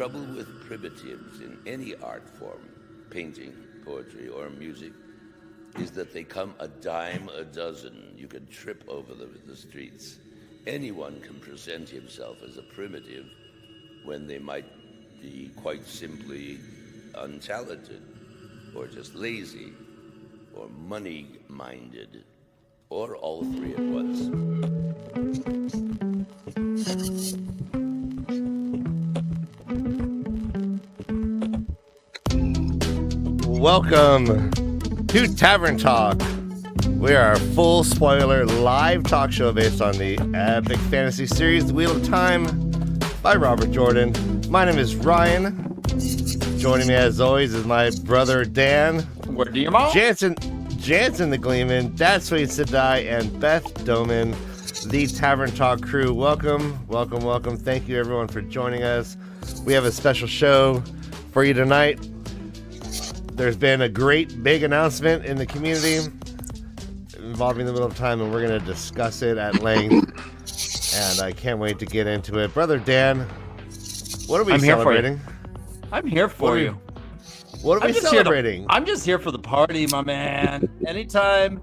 trouble with primitives in any art form, painting, poetry, or music, is that they come a dime a dozen. You can trip over them in the streets. Anyone can present himself as a primitive when they might be quite simply untalented, or just lazy, or money-minded, or all three at once. Welcome to Tavern Talk. We are a full spoiler live talk show based on the epic fantasy series The Wheel of Time by Robert Jordan. My name is Ryan. Joining me as always is my brother Dan. What do you want? Jansen the Gleeman, Dad Sweet Sadai, and Beth Doman, the Tavern Talk crew. Welcome. Thank you everyone for joining us. We have a special show for you tonight. There's been a great big announcement in the community involving the Wheel of Time, and we're going to discuss it at length. And I can't wait to get into it. Brother Dan, What are we I'm here for you. celebrating? I'm here for you. What are we celebrating? I'm just here for the party, my man. Anytime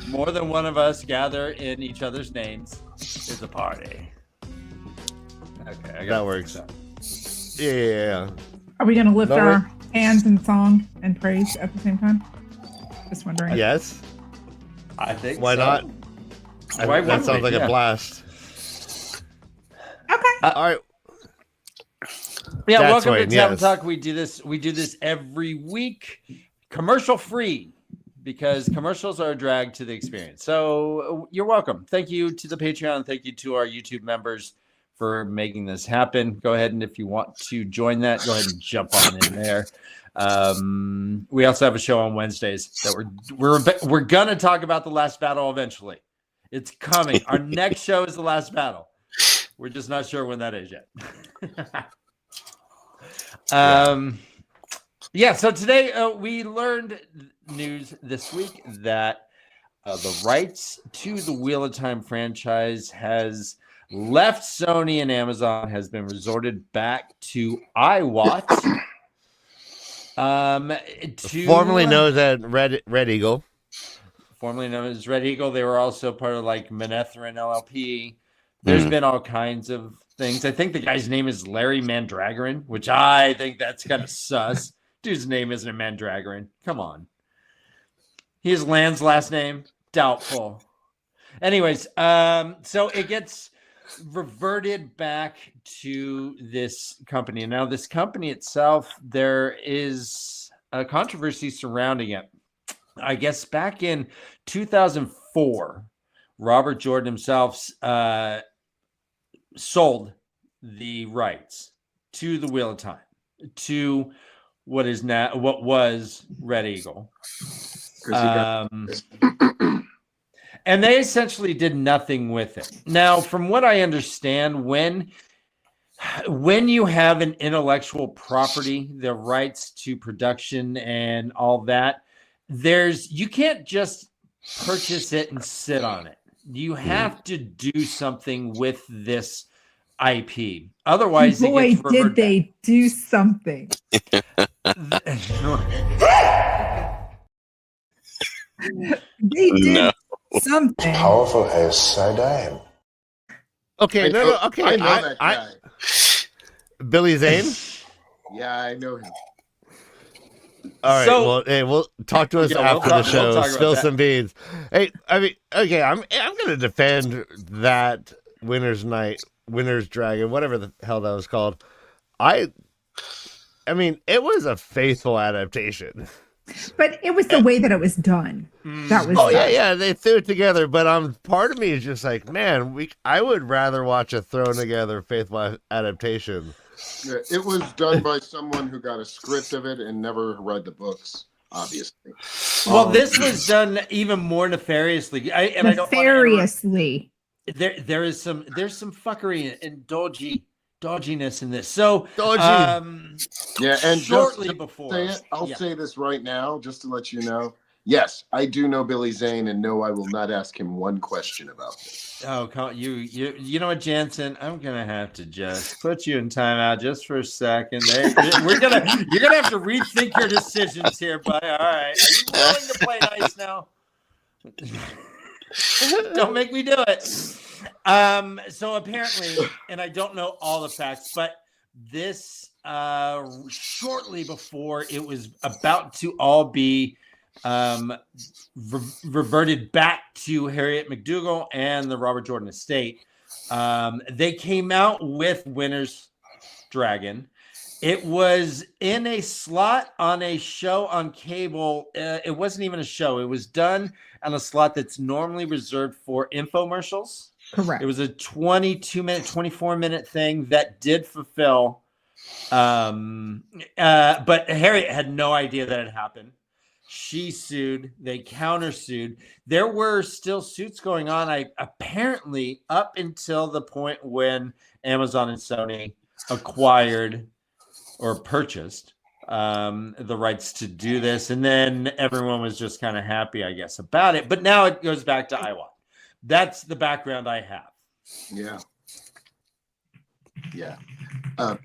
more than one of us gather in each other's names, is a party. Okay, that works. Yeah. Are we going to lift our hands in song and praise at the same time? Just wondering. Yes. I think. Why not? That sounds like a blast. Okay. All right. Yeah, welcome to Tavern Talk. We do this every week, commercial free, because commercials are a drag to the experience. So you're welcome. Thank you to the Patreon. Thank you to our YouTube members for making this happen. Go ahead, and if you want to join that, go ahead and jump on in there. We also have a show on Wednesdays that we're gonna talk about the last battle eventually. It's coming. Our next show is the last battle. We're just not sure when that is yet. So today we learned news this week that the rights to the Wheel of Time franchise has left Sony and Amazon, has been resorted back to iWatch. Formerly known as Red Eagle. Formerly known as Red Eagle. They were also part of like Manethrin LLP. There's been all kinds of things. I think the guy's name is Larry Mandragoran, which I think that's kind of sus. Dude's name isn't a Mandragoran. Come on. Here's Land's last name. Doubtful. Anyways, so it gets reverted back to this company. Now, this company itself, there is a controversy surrounding it. I guess back in 2004, Robert Jordan himself sold the rights to the Wheel of Time, to what was Red Eagle. And they essentially did nothing with it. Now, from what I understand, when you have an intellectual property, the rights to production and all that, you can't just purchase it and sit on it. You have to do something with this IP. Otherwise, boy, did they do something. They did something. Powerful as side-eye. Okay, okay. I know that guy. Billy Zane? Yeah, I know him. All right, we'll talk to us after the show. Spill some beans. Hey, I mean, okay, I'm gonna defend that Winter's Dragon, whatever the hell that was called. I mean, it was a faithful adaptation. But it was the way that it was done. That was. Yeah, they threw it together. But part of me is just like, man, I would rather watch a thrown together faithful adaptation. Yeah, it was done by someone who got a script of it and never read the books, obviously. Well, this was done even more nefariously. Nefariously. There's some fuckery and dodginess in this. So, yeah, and shortly just before, I'll say this right now, just to let you know. Yes, I do know Billy Zane, and no, I will not ask him one question about this. Oh, you know what, Jansen? I'm gonna have to just put you in timeout just for a second. You're gonna have to rethink your decisions here, buddy. All right, are you willing to play nice now? Don't make me do it. So apparently, and I don't know all the facts, but this shortly before it was about to all be reverted back to Harriet McDougal and the Robert Jordan estate, they came out with Winter's Dragon. It was in a slot on a show on cable. It wasn't even a show. It was done on a slot that's normally reserved for infomercials. Correct. It was a 22-minute, 24-minute thing that did fulfill. But Harriet had no idea that it happened. She sued. They countersued. There were still suits going on. Apparently up until the point when Amazon and Sony acquired or purchased the rights to do this, and then everyone was just kind of happy, I guess, about it. But now it goes back to iWatch. That's the background I have. Yeah.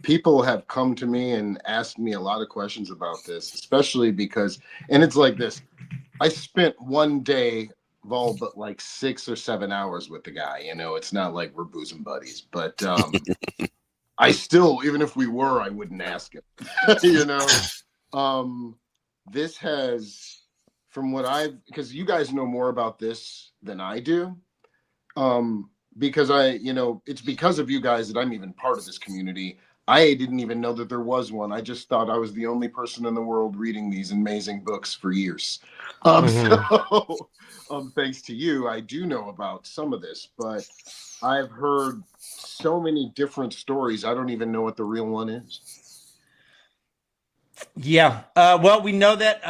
people have come to me and asked me a lot of questions about this, especially because, and it's like this. I spent one day of all but like 6 or 7 hours with the guy. You know, it's not like we're bosom buddies, but I still, even if we were, I wouldn't ask him. You know, this has, from what because you guys know more about this than I do. Because it's because of you guys that I'm even part of this community. I didn't even know that there was one. I just thought I was the only person in the world reading these amazing books for years. So, thanks to you, I do know about some of this, but I've heard so many different stories. I don't even know what the real one is. Yeah. Well, we know that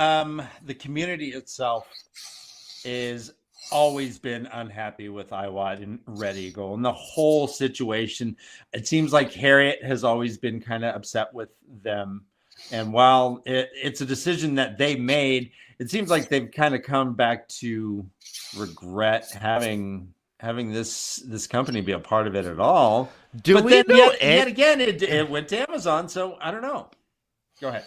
the community itself is always been unhappy with IWAT and Red Eagle and the whole situation. It seems like Harriet has always been kind of upset with them. And while it's a decision that they made, it seems like they've kind of come back to regret having this company be a part of it at all. But then yet again, it went to Amazon. So I don't know. Go ahead.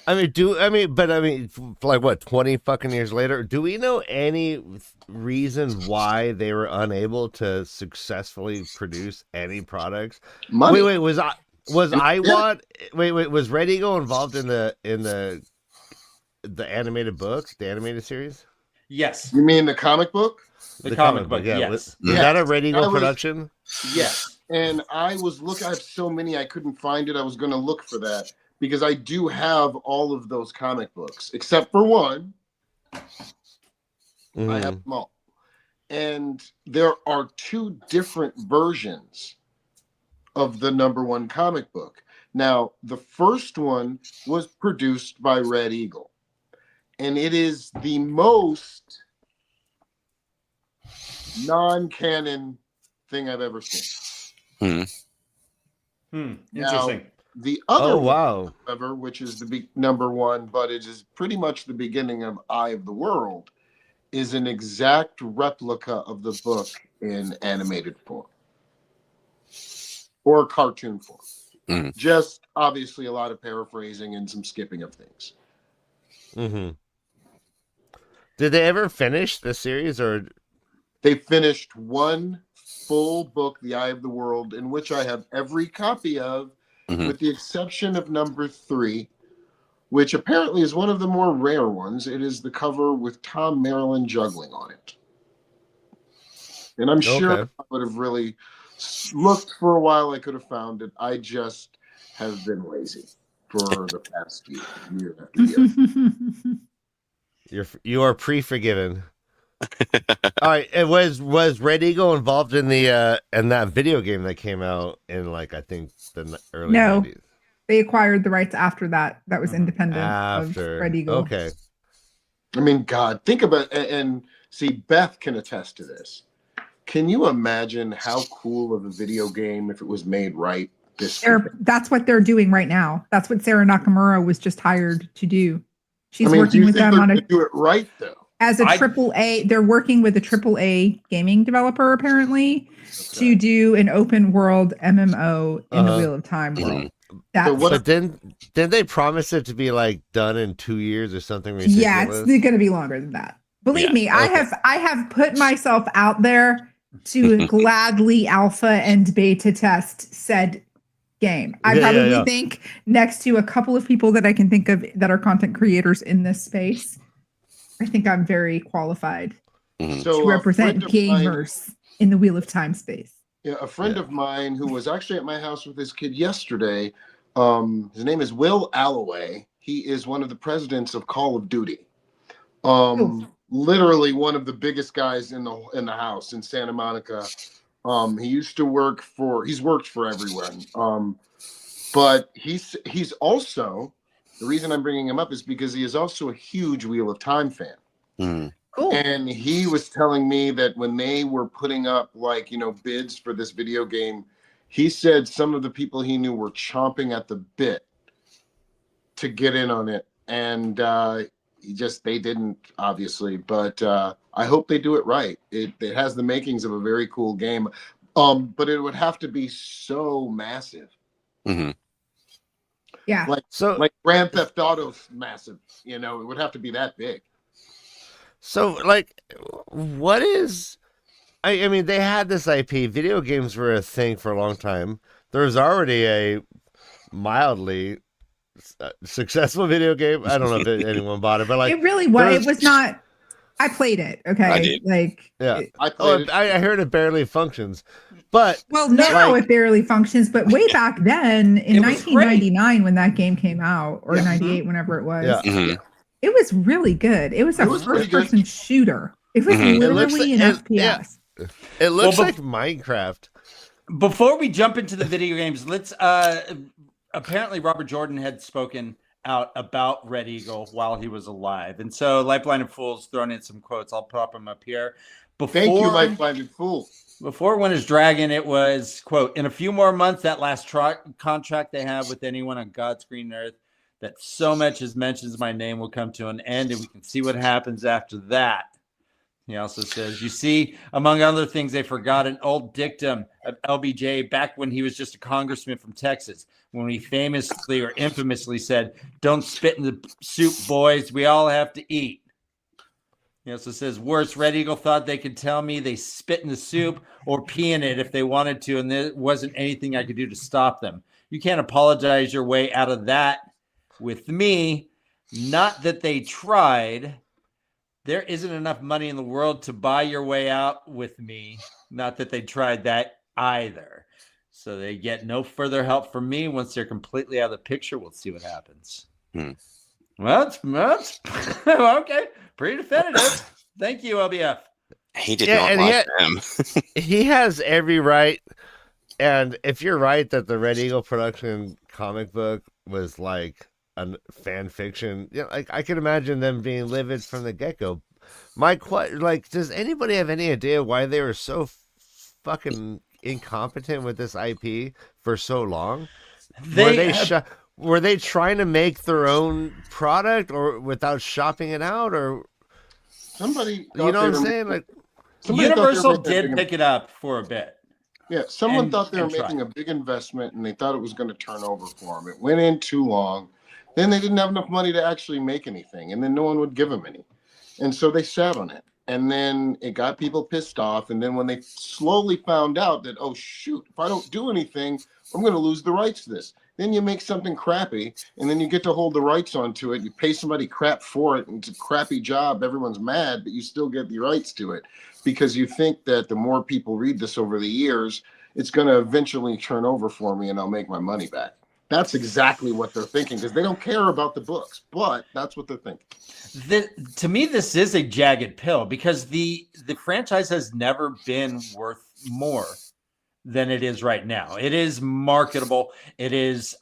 Like what, 20 fucking years later, do we know any reason why they were unable to successfully produce any products? Money. Wait, was IWAT? Wait, was Red Eagle involved in the animated book, the animated series? Yes. You mean the comic book? The comic book, yeah. Yes. Was that a Red Eagle production? Yes. And I was looking, I have so many, I couldn't find it. I was going to look for that because I do have all of those comic books, except for one. I have them all. And there are 2 different versions of the #1 comic book. Now, the first one was produced by Red Eagle, and it is the most non-canon thing I've ever seen. Interesting. Now, the other wow. one, however, which is the #1, but it is pretty much the beginning of Eye of the World, is an exact replica of the book in animated form or cartoon form. Just obviously a lot of paraphrasing and some skipping of things. Did they ever finish the series, or they finished one full book, The Eye of the World, in which I have every copy of, with the exception of #3, which apparently is one of the more rare ones. It is the cover with Tom Maryland juggling on it. And I'm sure if I would have really looked for a while, I could have found it. I just have been lazy for the past year after year. You are pre-forgiven. All right. It was Red Eagle involved in the in that video game that came out in, like, I think the early 90s? They acquired the rights after that. That was independent of Red Eagle. Okay. I mean, God, think about it, and see, Beth can attest to this. Can you imagine how cool of a video game if it was made right? That's what they're doing right now. That's what Sarah Nakamura was just hired to do. She's working with them on a do it right though. As a AAA, they're working with a AAA gaming developer apparently to do an open world MMO in the Wheel of Time world. But then they promise it to be like done in 2 years or something ridiculous? Yeah, it's going to be longer than that. Believe me, I have put myself out there to gladly alpha and beta test said game. I probably think next to a couple of people that I can think of that are content creators in this space, I think I'm very qualified to represent gamers in the Wheel of Time space. Yeah, a friend of mine who was actually at my house with his kid yesterday, his name is Will Alloway. He is one of the presidents of Call of Duty. Literally one of the biggest guys in the house in Santa Monica. He's worked for everyone. But he's also, the reason I'm bringing him up is because he is also a huge Wheel of Time fan. Cool. And he was telling me that when they were putting up bids for this video game, he said some of the people he knew were chomping at the bit to get in on it. And they didn't, obviously, but I hope they do it right. It has the makings of a very cool game. But it would have to be so massive. Yeah. Like Grand Theft Auto's massive. You know, it would have to be that big. So, like, what is? I mean, they had this IP. Video games were a thing for a long time. There's already a mildly successful video game. I don't know if anyone bought it, but like it really was. It was not. I played it. Okay, I did. like yeah. I played it. I heard it barely functions, but well, now it barely functions. But way back then, in It was 1999, when that game came out, or Yeah. 98, whenever it was, yeah. it was really good. It was a pretty good. first-person shooter. It was Mhm. It looks literally like- an FPS. It looks Well, like Minecraft. Before we jump into the video games, let's apparently Robert Jordan had spoken out about Red Eagle while he was alive. And so Lifeline of Fools thrown in some quotes. I'll pop them up here. Thank you, Life-Blinded Fool. Before When Is Dragon, it was, quote, in a few more months, that last contract they have with anyone on God's green earth that so much as mentions my name will come to an end, and we can see what happens after that. He also says, you see, among other things, they forgot an old dictum of LBJ back when he was just a congressman from Texas, when he famously or infamously said, don't spit in the soup, boys. We all have to eat. He also says, worse, Red Eagle thought they could tell me they spit in the soup or pee in it if they wanted to, and there wasn't anything I could do to stop them. You can't apologize your way out of that with me. Not that they tried. There isn't enough money in the world to buy your way out with me. Not that they tried that either. So they get no further help from me. Once they're completely out of the picture, we'll see what happens. Well, it's okay. Pretty definitive. Thank you, LBF. He did not like them. He has every right. And if you're right that the Red Eagle production comic book was like a fan fiction, like I can imagine them being livid from the get-go. Does anybody have any idea why they were so fucking incompetent with this IP for so long? Were they trying to make their own product or without shopping it out, or somebody? You know what I'm saying? Like Universal did pick it up for a bit. Yeah, someone thought they were making a big investment and they thought it was going to turn over for them. It went in too long. Then they didn't have enough money to actually make anything, and then no one would give them any. And so they sat on it. And then it got people pissed off. And then when they slowly found out that, oh, shoot, if I don't do anything, I'm going to lose the rights to this. Then you make something crappy, and then you get to hold the rights onto it. You pay somebody crap for it, and it's a crappy job. Everyone's mad, but you still get the rights to it because you think that the more people read this over the years, it's going to eventually turn over for me, and I'll make my money back. That's exactly what they're thinking because they don't care about the books, but that's what they're thinking. To me, this is a jagged pill because the franchise has never been worth more than it is right now. It is marketable. It is.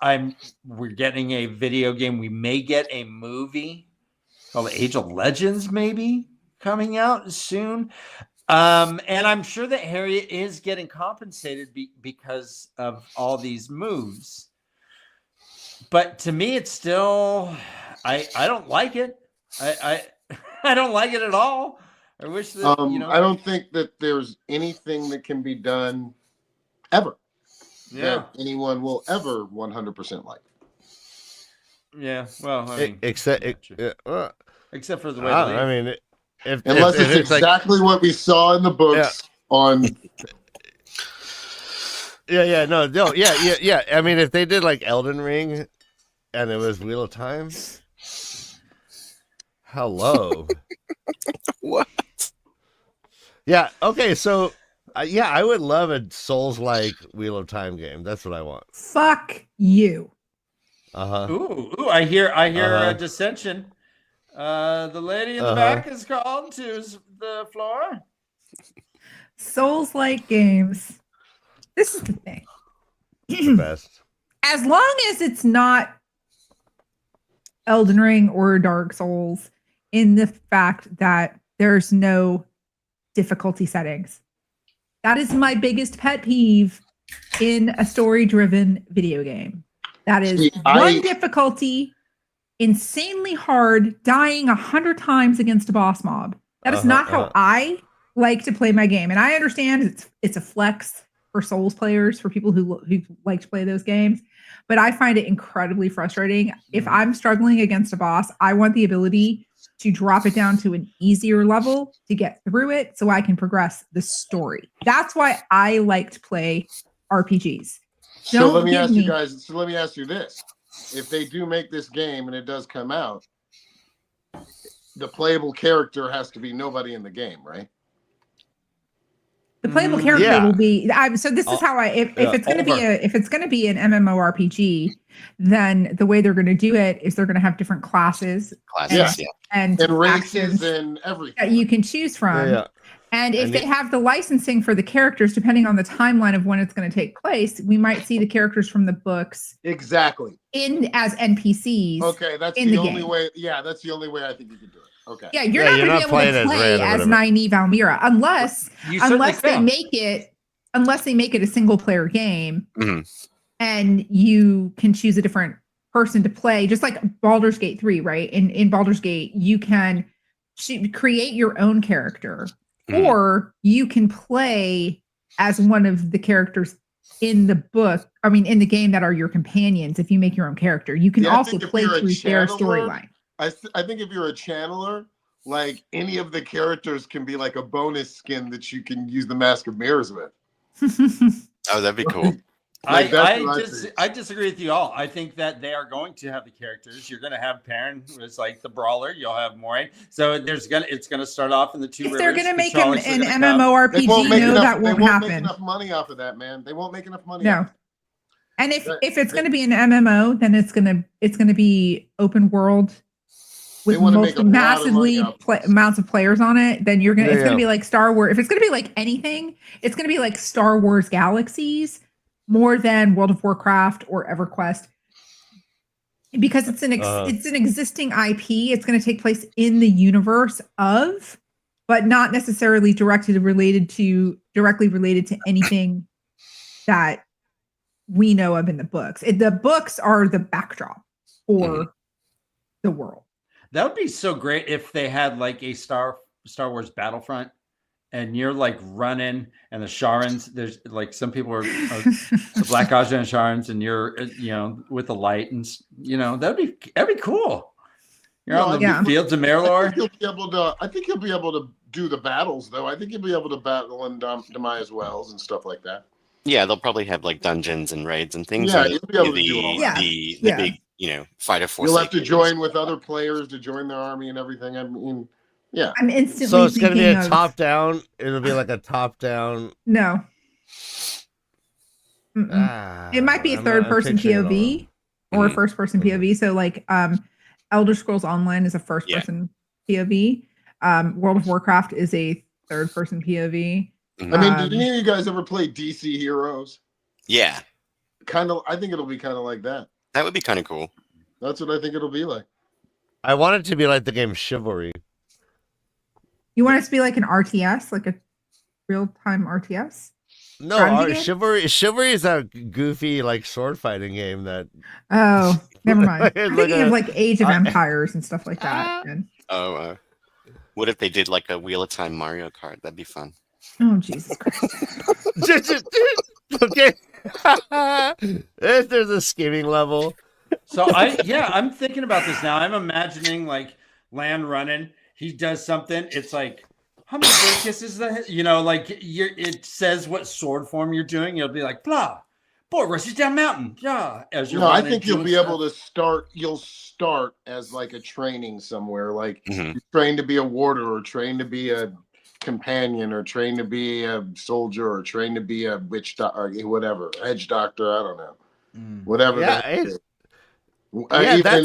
We're getting a video game. We may get a movie called Age of Legends, maybe coming out soon. And I'm sure that Harriet is getting compensated because of all these moves. But to me, it's still. I don't like it. I don't like it at all. I wish that I don't think that there's anything that can be done ever that anyone will ever 100% like. Yeah, well, I mean, except for the way I mean, unless it's exactly what we saw in the books on. Yeah. I mean, if they did like Elden Ring, and it was Wheel of Time. Hello. What? Yeah. Okay. So, I would love a Souls-like Wheel of Time game. That's what I want. Fuck you. Ooh! I hear a dissension. The lady in the back is called to the floor. Souls-like games. This is the thing. The best. As long as it's not Elden Ring or Dark Souls, in the fact that there's no difficulty settings. That is my biggest pet peeve in a story-driven video game. That is one difficulty, insanely hard, dying 100 times against a boss mob. That is not how I like to play my game. And I understand it's a flex for Souls players, for people who like to play those games. But I find it incredibly frustrating. If I'm struggling against a boss, I want the ability to drop it down to an easier level to get through it so I can progress the story. That's why I like to play RPGs. So let me ask you guys, let me ask you this. If they do make this game and it does come out, the playable character has to be nobody in the game, right? The playable character will be. So this is how if it's going to be if it's going to be an MMORPG, then the way they're going to do it is they're going to have different classes, and races and everything that you can choose from. And if they have the licensing for the characters, depending on the timeline of when it's going to take place, we might see the characters from the books exactly as NPCs. Okay, that's the only way. Yeah, that's the only way I think you can do it. Okay. Yeah, you're not going to be able to play as Nynaeve Almira unless they make it a single player game, and you can choose a different person to play, just like Baldur's Gate 3, right? In Baldur's Gate, you can create your own character, or you can play as one of the characters in the book. I mean, in the game that are your companions. If you make your own character, you can also play through their storyline. I think if you're a channeler, like any of the characters can be like a bonus skin that you can use the Mask of Mirrors with. Oh, that'd be cool. I disagree with you all. I think that they are going to have the characters. You're going to have Perrin, who is like the brawler. You'll have Moiraine. So it's going to start off in the two. If they're going to make an MMORPG, that won't happen. They won't make enough money off of that, man. They won't make enough money. No. And if it's going to be an MMO, then it's going to be open world with massively amounts of players on it. Then it's going to be like Star Wars. If it's going to be like anything, it's going to be like Star Wars Galaxies more than World of Warcraft or EverQuest, because it's an existing IP. It's going to take place in the universe of, but not necessarily directly related to anything that we know of in the books. The books are the backdrop for the world. That would be so great if they had like a Star Wars Battlefront, and you're like running, and the Sharans, there's like some people are the Black Aja and Sharans, and you're with the light, and that'd be cool. You're on the fields of Merlor. I think he'll be able to do the battles, though. I think he'll be able to battle in Demaya's Wells and stuff like that. Yeah, they'll probably have like dungeons and raids and things. Yeah, you'll be able to do all that. The big, fighter force. You'll have to join with other players to join their army and everything. I mean, yeah. I'm instantly. So it's going to be a top down. It'll be like a top down. No. It might be a third person POV or a first person POV. So like Elder Scrolls Online is a first person POV. World of Warcraft is a third person POV. I mean, did any of you guys ever play DC Heroes? Yeah. I think it'll be kind of like that. That would be kind of cool. That's what I think it'll be like. I want it to be like the game Chivalry. You want it to be like an RTS, like a real-time RTS? No, Chivalry is a goofy like sword fighting game that. Oh, never mind. I'm thinking of like Age of Empires and stuff like that. What if they did like a Wheel of Time Mario Kart? That'd be fun. Oh, Jesus Christ. Okay. If there's a skimming level. So I'm thinking about this now. I'm imagining like Land running. He does something. It's like, how many bird kisses that? It says what sword form you're doing. You'll be like, blah, boy rushes down mountain. Yeah. I think you'll be able to start. You'll start as like a training somewhere. Like you train to be a warder, or train to be a companion, or train to be a soldier, or train to be a witch doctor, or whatever, edge doctor. I don't know. Whatever. That's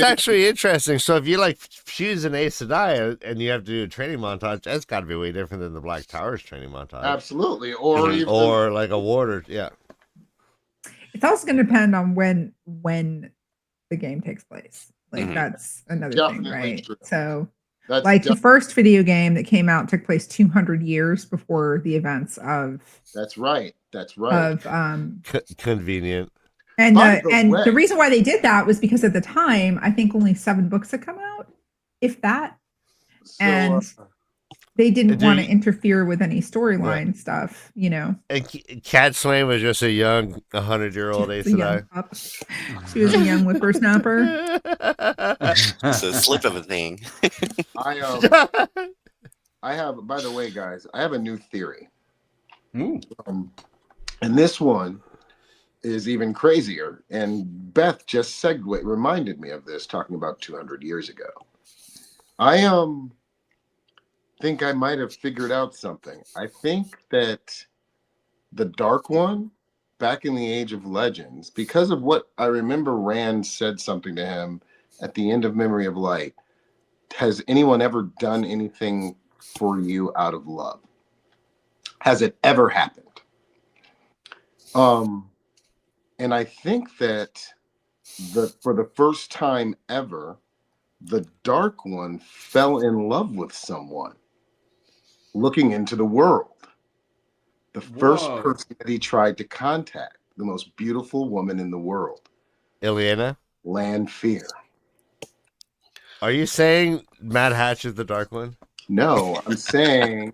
actually interesting. So if you like choose an Aes Sedai and you have to do a training montage, that's got to be way different than the Black Towers training montage. Absolutely, or like a warder. Yeah. It's also going to depend on when the game takes place. Like that's another thing, right? True. So. The first video game that came out took place 200 years before the events of. That's right. Of convenient. And the reason why they did that was because at the time, I think only 7 books had come out, if that. So, they didn't want to interfere with any storyline stuff, you know. And Cat Swain was just a young 100-year-old Aes Sedai. She was a young whippersnapper. It's a slip of a thing. I have, by the way, guys, I have a new theory. And this one is even crazier. And Beth just reminded me of this, talking about 200 years ago. I think I might have figured out something. I think that the Dark One, back in the Age of Legends, because of what I remember Rand said something to him at the end of Memory of Light, has anyone ever done anything for you out of love? Has it ever happened? And I think that for the first time ever, the Dark One fell in love with someone looking into the world. The first person that he tried to contact, the most beautiful woman in the world. Ileana? Lanfear. Are you saying Mad Hatch is the Dark One? No, I'm saying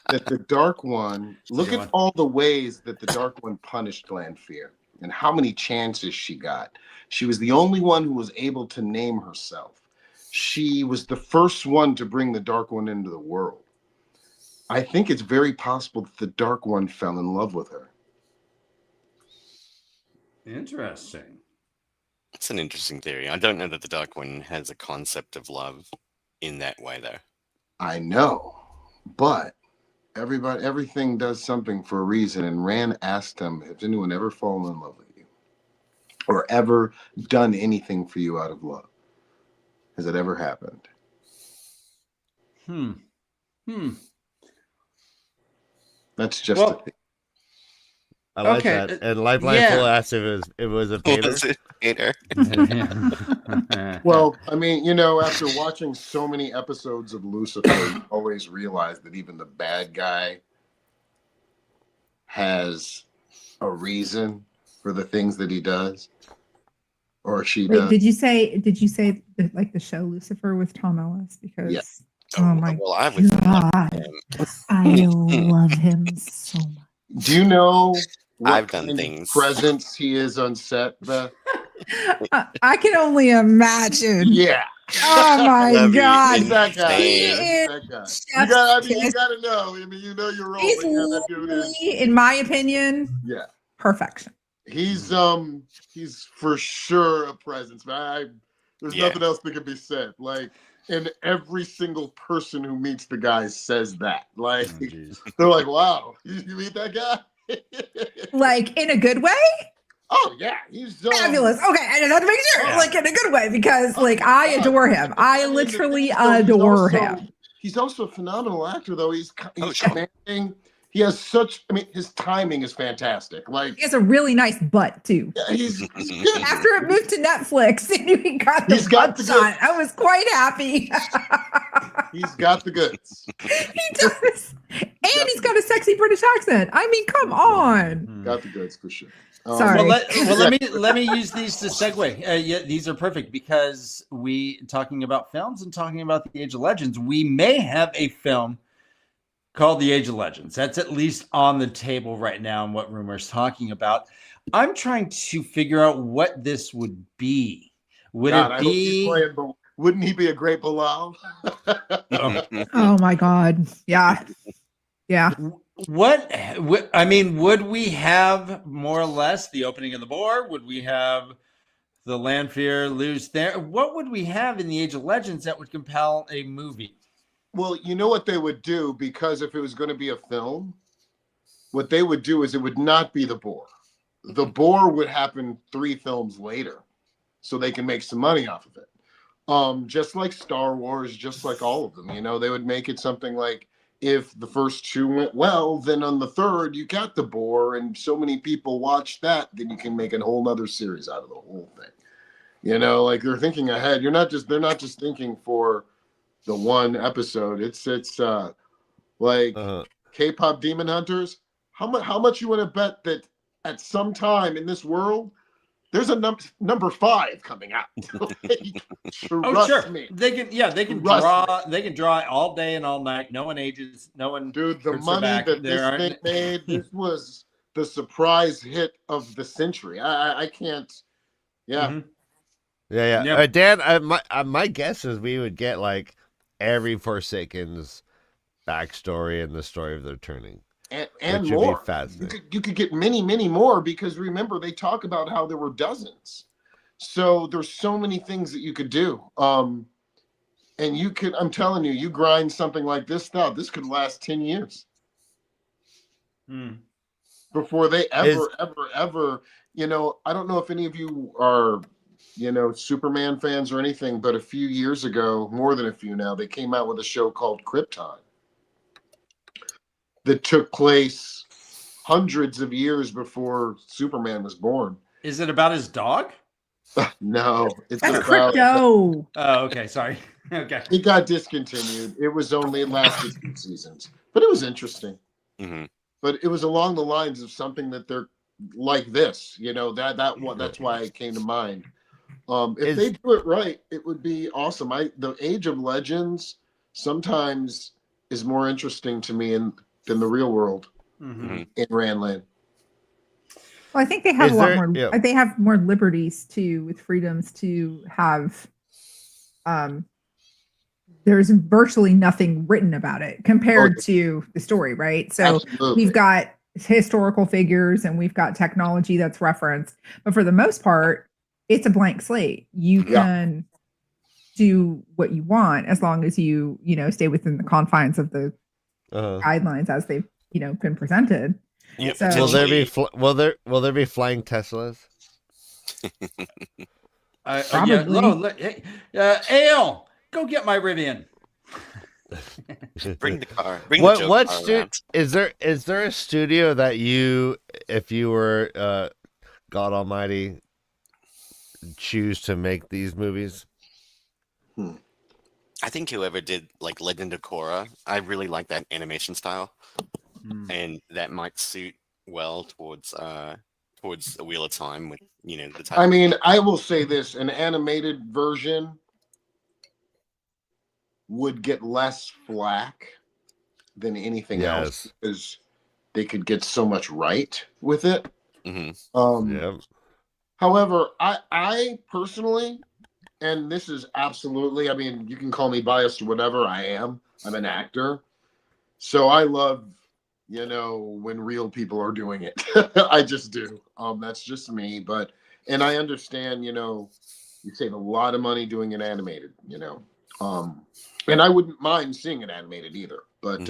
that the Dark One, look at all the ways that the Dark One punished Lanfear and how many chances she got. She was the only one who was able to name herself. She was the first one to bring the Dark One into the world. I think it's very possible that the Dark One fell in love with her. Interesting. It's an interesting theory. I don't know that the Dark One has a concept of love in that way, though. I know, but everything does something for a reason. And Rand asked him, has anyone ever fallen in love with you? Or ever done anything for you out of love? Has it ever happened? That's just a thing. I like that. And Lifeline Full asked if it was a painter. Was it painter? Well, I mean, you know, after watching so many episodes of Lucifer, you always realize that even the bad guy has a reason for the things that he does or she does. Did you say like the show Lucifer with Tom Ellis? Because oh my God, I love him so much. Do you know what I've done things presence he is on set, Beth? I can only imagine. Yeah. Oh my God. He's that guy. He that guy. You gotta know. I mean, you know your role. He's literally, in my opinion, perfection. He's for sure a presence, man. There's nothing else that can be said. Like, and every single person who meets the guy says that. Like, they're like, "Wow, you meet that guy?" Like in a good way. Oh yeah, he's fabulous. Okay, I just have to make sure, like in a good way, because like I adore him. I literally adore him. He's also a phenomenal actor, though. He's commanding. He has such. I mean, his timing is fantastic. Like he has a really nice butt too. Yeah, he's good. After it moved to Netflix and he got the butt shot, I was quite happy. He's got the goods. He does, and he's got a sexy British accent. I mean, come on. Got the goods for sure. Sorry. Let me use these to segue. These are perfect because we talking about films and talking about the Age of Legends. We may have a film called The Age of Legends. That's at least on the table right now and what rumors talking about. I'm trying to figure out what this would be. Wouldn't he be a great Bilal? Oh my God. Yeah. Yeah. I mean, would we have more or less the opening of the board? Would we have the Lanfear lose there? What would we have in the Age of Legends that would compel a movie? Well, you know what they would do, because if it was going to be a film, what they would do is it would not be the boar. The boar would happen 3 films later, so they can make some money off of it. Just like Star Wars, just like all of them, you know, they would make it something like, if the first 2 went well, then on the 3rd you got the boar, and so many people watch that, then you can make a whole nother series out of the whole thing. You know, like they're thinking ahead. They're not just thinking for the one episode. It's like K-pop Demon Hunters. How much you want to bet that at some time in this world There's a number 5 coming out. Like, Oh, sure. trust me. They can Trust draw. They can draw all day and all night. No one ages. No one. Dude, the hurts their money back. that There this aren't- thing made, this was the surprise hit of the century. I can't. Yeah. Mhm. Yeah. Yep. Dan, my guess is we would get like every Forsaken's backstory and the story of their turning. And which more. would be fascinating. You could get many, many more, because remember, they talk about how there were dozens. So there's so many things that you could do. And you could, I'm telling you, you grind something like this now, this could last 10 years before they ever, I don't know if any of you are, Superman fans or anything, but a few years ago, more than a few now, they came out with a show called Krypton that took place hundreds of years before Superman was born. Is it about his dog? No, it's That's about crypto. Oh, okay. Sorry. Okay. it got discontinued. It lasted 2 seasons, but it was interesting. Mm-hmm. But it was along the lines of something that they're like this, that's why it came to mind. If they do it right, it would be awesome. The Age of Legends sometimes is more interesting to me than the real world in Randland. Well, I think they have more. Yeah. They have more liberties too, with freedoms to have. There's virtually nothing written about it compared to the story, right? So Absolutely. we've got historical figures and we've got technology that's referenced, but for the most part, it's a blank slate. You can do what you want as long as you stay within the confines of the guidelines as they've been presented. Yeah, So, Will there be flying Teslas? Probably. Ale, go get my Rivian. Bring the car. Bring What the what car stu- around. is there a studio that you, if you were God Almighty, choose to make these movies? I think whoever did like Legend of Korra, I really like that animation style, and that might suit well towards A Wheel of Time with the type. I mean, I will say this: an animated version would get less flack than anything else, because they could get so much right with it. However, I personally, and this is absolutely, I mean, you can call me biased or whatever, I'm an actor. So I love, when real people are doing it. I just do. That's just me. And I understand, you save a lot of money doing it animated, and I wouldn't mind seeing it animated either. But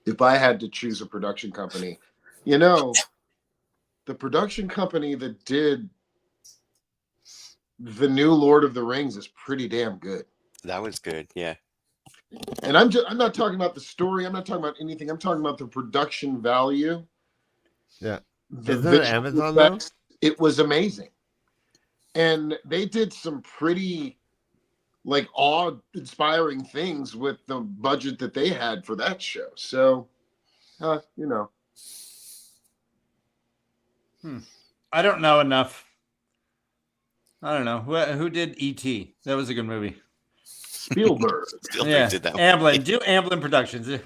if I had to choose a production company, the production company that did the new Lord of the Rings is pretty damn good. That was good, yeah. And I'm not talking about the story. I'm not talking about anything. I'm talking about the production value. Yeah. The Is it Amazon though? It was amazing. And they did some pretty awe-inspiring things with the budget that they had for that show. So, I don't know enough. I don't know who did E.T. That was a good movie. Spielberg. Yeah, did that. Amblin. Do Amblin Productions.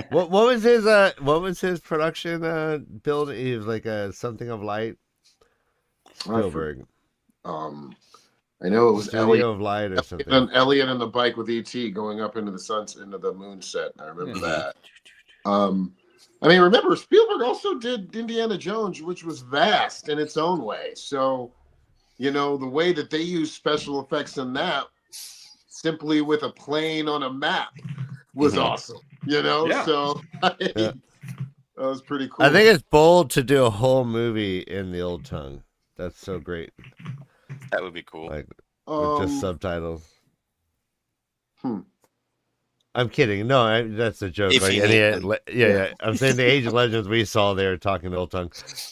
What was his production build? He was like something of light. Spielberg. I know it was Studio Elliot of Light or something. and Elliot and the bike with ET going up into the moon set. I remember that. I mean, remember Spielberg also did Indiana Jones, which was vast in its own way. So, the way that they use special effects in that, simply with a plane on a map, was awesome. So that was pretty cool. I think it's bold to do a whole movie in the old tongue. That's so great. That would be cool. Like with just subtitles. Hmm. I'm kidding. No, that's a joke. If Like, you yeah. I'm saying the Age of Legends we saw there talking the old tongue.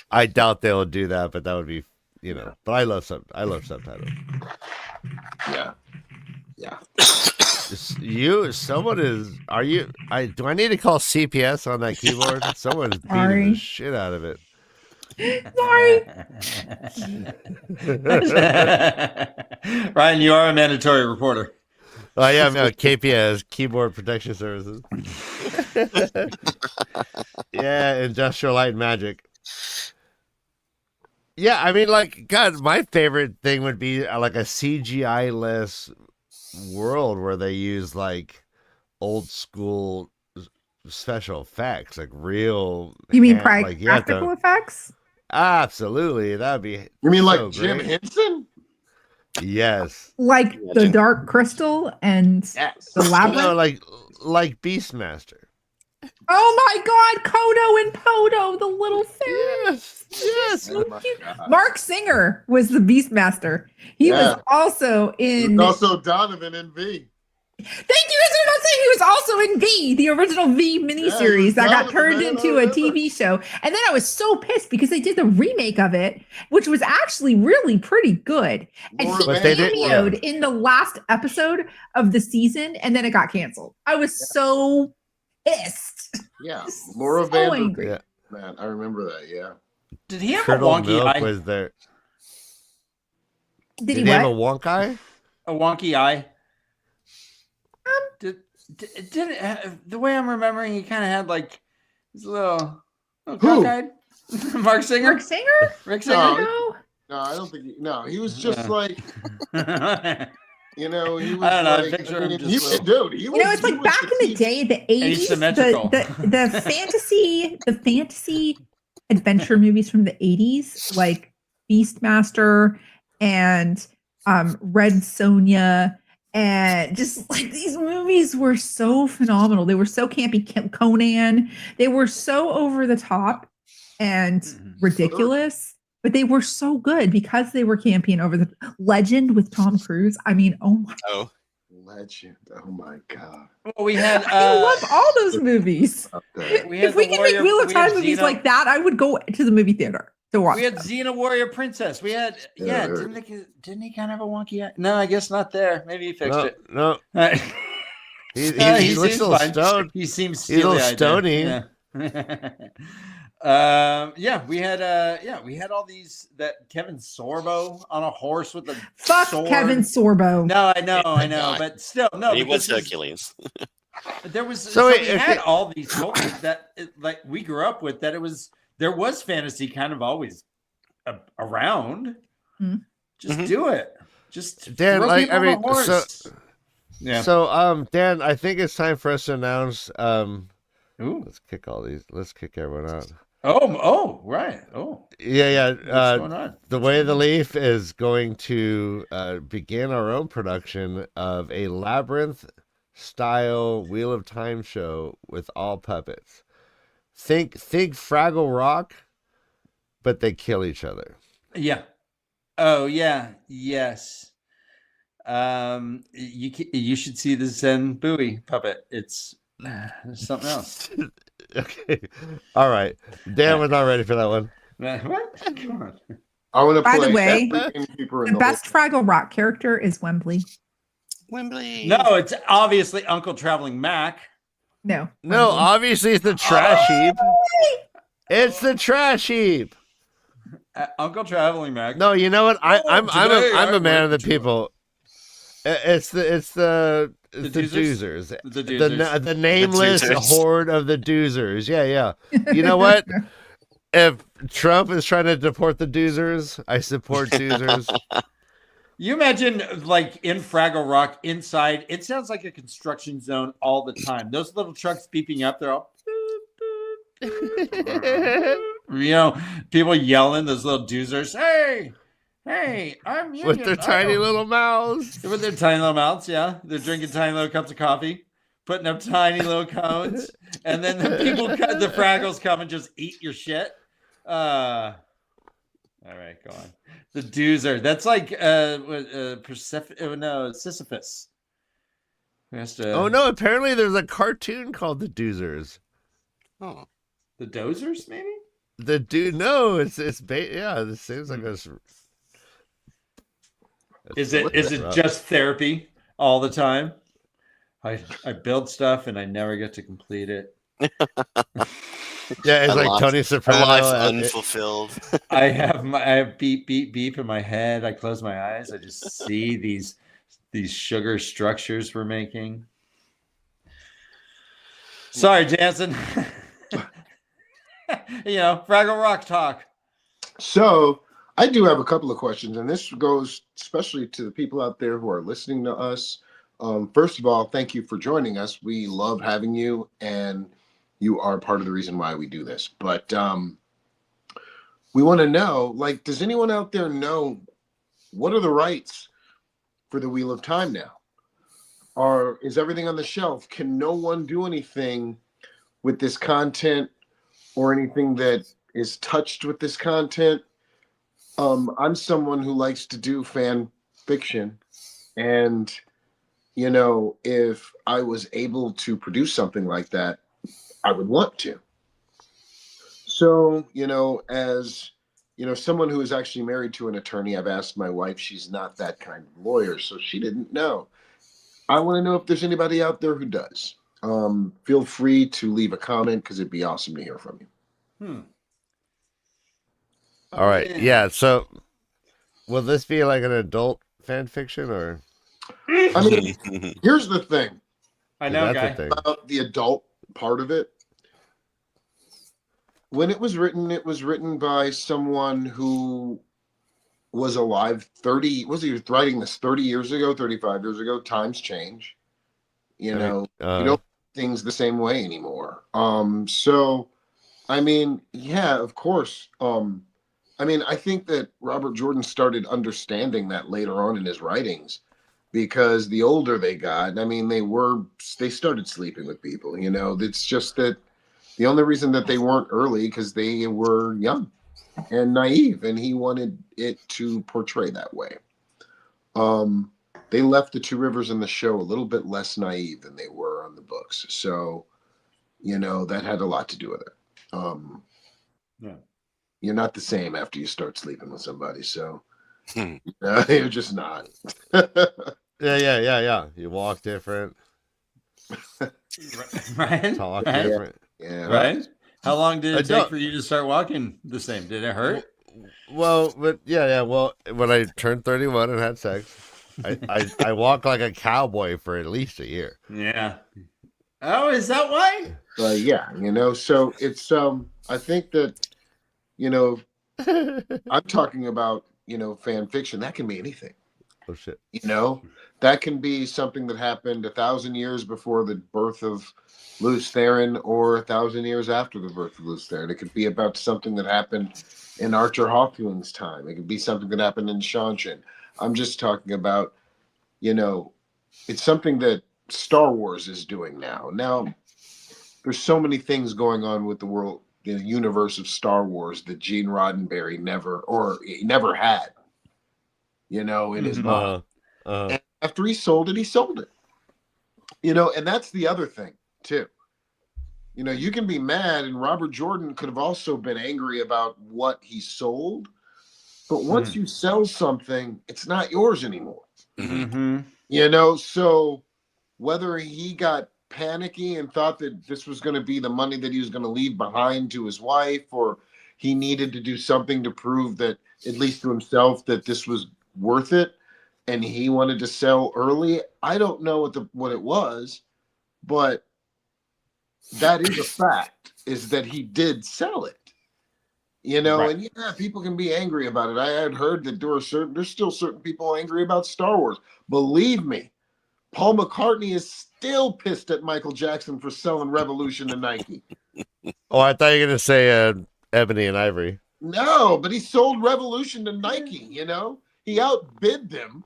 I doubt they'll do that, but that would be, But I love subtitles. Yeah. Do I need to call CPS on that keyboard? Someone's beating the shit out of it. Sorry. Ryan, you are a mandatory reporter. Oh yeah, KPS, Keyboard Protection Services. Yeah, Industrial Light and Magic. Yeah, I mean, like, God, my favorite thing would be like a CGI-less world where they use like old school special effects, like real. You mean like, you have to- practical effects? Absolutely, that would be. You mean so like Jim great. Henson? Yes. Like the Dark Crystal and Yes. the Labyrinth? No, like Beastmaster. Oh my God, Kodo and Podo, the little fairies. Yes. Oh my God. Mark Singer was the Beastmaster. He was also in. There's also Donovan in V. Thank you. That's what I'm saying. He was also in V, the original V miniseries that got turned into a TV show. And then I was so pissed because they did the remake of it, which was actually really pretty good. And he cameoed in the last episode of the season, and then it got canceled. I was so pissed. Yeah, Laura Vanderbilt. Yeah. Man, I remember that. Yeah. Did he have Curdled a wonky Milk eye? was there. Did he have a what? wonk eye? A wonky eye. Did the way I'm remembering, he kind of had like this little cockeyed. Mark Singer. Mark Singer? Rick Singer. No, I don't think. He was just like. You know, he was. I don't know. Like, I picture him he just was, dude. He was, it's like back in the day, the 80s, asymmetrical. the fantasy adventure movies from the 80s, like Beastmaster and Red Sonja, and just like these movies were so phenomenal. They were so campy. Conan, they were so over the top and ridiculous. But they were so good because they were campy and over the Legend with Tom Cruise. I mean, oh my Legend. Oh my God. Well, we had. I love all those movies. If we can make Wheel of Time movies like that, I would go to the movie theater to watch. We had Xena Warrior Princess. We had didn't he kind of have a wonky eye? No, I guess not there. Maybe he fixed it. No. He looks a little stoned. He seems he's a little stony. Yeah. We had all these that Kevin Sorbo on a horse with a sword. Kevin Sorbo. No, I know, but still, no. He was Hercules. There was we had all these cultures that like we grew up with. That there was fantasy kind of always around. Just do it. Just Dan, throw people on a horse. So Dan, I think it's time for us to announce. Ooh. Let's kick everyone out. Oh, right. Oh, yeah. What's going on? The Way of the Leaf is going to begin our own production of a labyrinth-style Wheel of Time show with all puppets. Think Fraggle Rock, but they kill each other. Yeah. Oh, yeah. Yes. You should see the Zen Buoy puppet. It's something else. Okay. All right. Dan was not ready for that one. What? Come on. I want to play. By the way, the best Fraggle Rock character is Wembley. Wembley. No, it's obviously Uncle Traveling Mac. No, obviously it's the trash heap. It's the trash heap. Uncle Traveling Mac. No, you know what? I'm a man of the people. It's the doozers. The nameless horde of the doozers. Yeah. You know what? If Trump is trying to deport the doozers, I support doozers. You imagine, like, in Fraggle Rock, inside, it sounds like a construction zone all the time. Those little trucks beeping up, they're all... people yelling, those little doozers, Hey, I'm Union. With their tiny little mouths. With their tiny little mouths, yeah. They're drinking tiny little cups of coffee, putting up tiny little cones, and then the Fraggles come and just eat your shit. All right, go on. The doozer. That's like Sisyphus. Oh no! Apparently, there's a cartoon called The Doozers. Oh, the Dozers, maybe. The dude. No, it's This seems like a. Is it just therapy all the time? I build stuff and I never get to complete it. Yeah, it's A like life- Tony A Soprano. life at- unfulfilled. I have beep beep beep in my head. I close my eyes. I just see these sugar structures we're making. Sorry, Jansen. Fraggle Rock talk. So I do have a couple of questions, and this goes especially to the people out there who are listening to us. First of all, thank you for joining us. We love having you, and you are part of the reason why we do this. But we want to know, like, does anyone out there know what are the rights for the Wheel of Time now? Is everything on the shelf? Can no one do anything with this content or anything that is touched with this content? I'm someone who likes to do fan fiction, and if I was able to produce something like that, I would want to. So, as someone who is actually married to an attorney, I've asked my wife. She's not that kind of lawyer, so she didn't know. I want to know if there's anybody out there who does. Feel free to leave a comment because it'd be awesome to hear from you. All right. Yeah. So, will this be like an adult fan fiction or? I mean, here's the thing. I know, guy. About the adult part of it. When it was written by someone who was alive 30, was he writing this 30 years ago, 35 years ago? Times change. You don't things the same way anymore. So, I mean, yeah, of course. I think that Robert Jordan started understanding that later on in his writings, because the older they got, they started sleeping with people. It's just that the only reason that they weren't early because they were young and naive, and he wanted it to portray that way. They left the Two Rivers in the show a little bit less naive than they were on the books. So, that had a lot to do with it. Yeah. You're not the same after you start sleeping with somebody. So you're just not. Yeah. You walk different. Right? Talk different. Yeah. Right? How long did it take for you to start walking the same? Did it hurt? Well, but yeah. Well, when I turned 31 and had sex, I walked like a cowboy for at least a year. Yeah. Oh, is that why? Yeah. So it's I think that I'm talking about fan fiction. That can be anything. Oh shit. That can be something that happened 1,000 years before the birth of Luz Theron, or 1,000 years after the birth of Luz Theron. It could be about something that happened in Archer Hawking's time. It could be something that happened in Shanshan. I'm just talking about, it's something that Star Wars is doing now. Now, there's so many things going on with the world, the universe of Star Wars, that Gene Roddenberry never had, in his mind. And after he sold it. And that's the other thing too. You can be mad, and Robert Jordan could have also been angry about what he sold. But once you sell something, it's not yours anymore. So whether he got panicky and thought that this was going to be the money that he was going to leave behind to his wife, or he needed to do something to prove that, at least to himself, that this was worth it, and he wanted to sell early. I don't know what it was, but that is a fact, is that he did sell it. Right. And yeah, people can be angry about it. I had heard that there's still certain people angry about Star Wars. Believe me, Paul McCartney is still pissed at Michael Jackson for selling Revolution to Nike. Oh, I thought you were gonna say Ebony and Ivory. No, but he sold Revolution to Nike. He outbid them,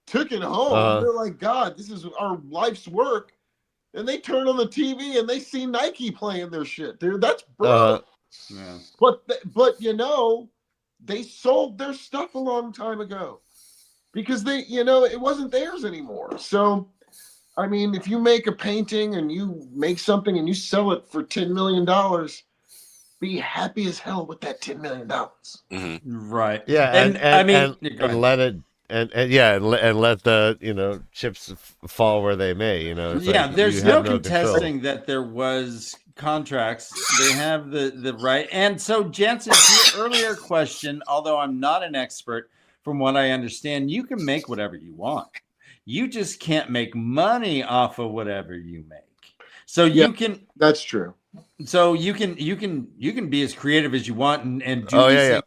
took it home. They're like, God, this is our life's work. And they turn on the TV and they see Nike playing their shit. Dude, that's brilliant. Yeah. But they sold their stuff a long time ago because it wasn't theirs anymore. So, if you make a painting and you make something and you sell it for $10 million, be happy as hell with that $10 million. Right. Yeah. And let it. And let the chips fall where they may. It's yeah, like there's no contesting that there was contracts. They have the right. And so, Jansen, to your earlier question, although I'm not an expert, from what I understand, you can make whatever you want. You just can't make money off of whatever you make. So you can. That's true. So you can be as creative as you want and do. Oh yeah.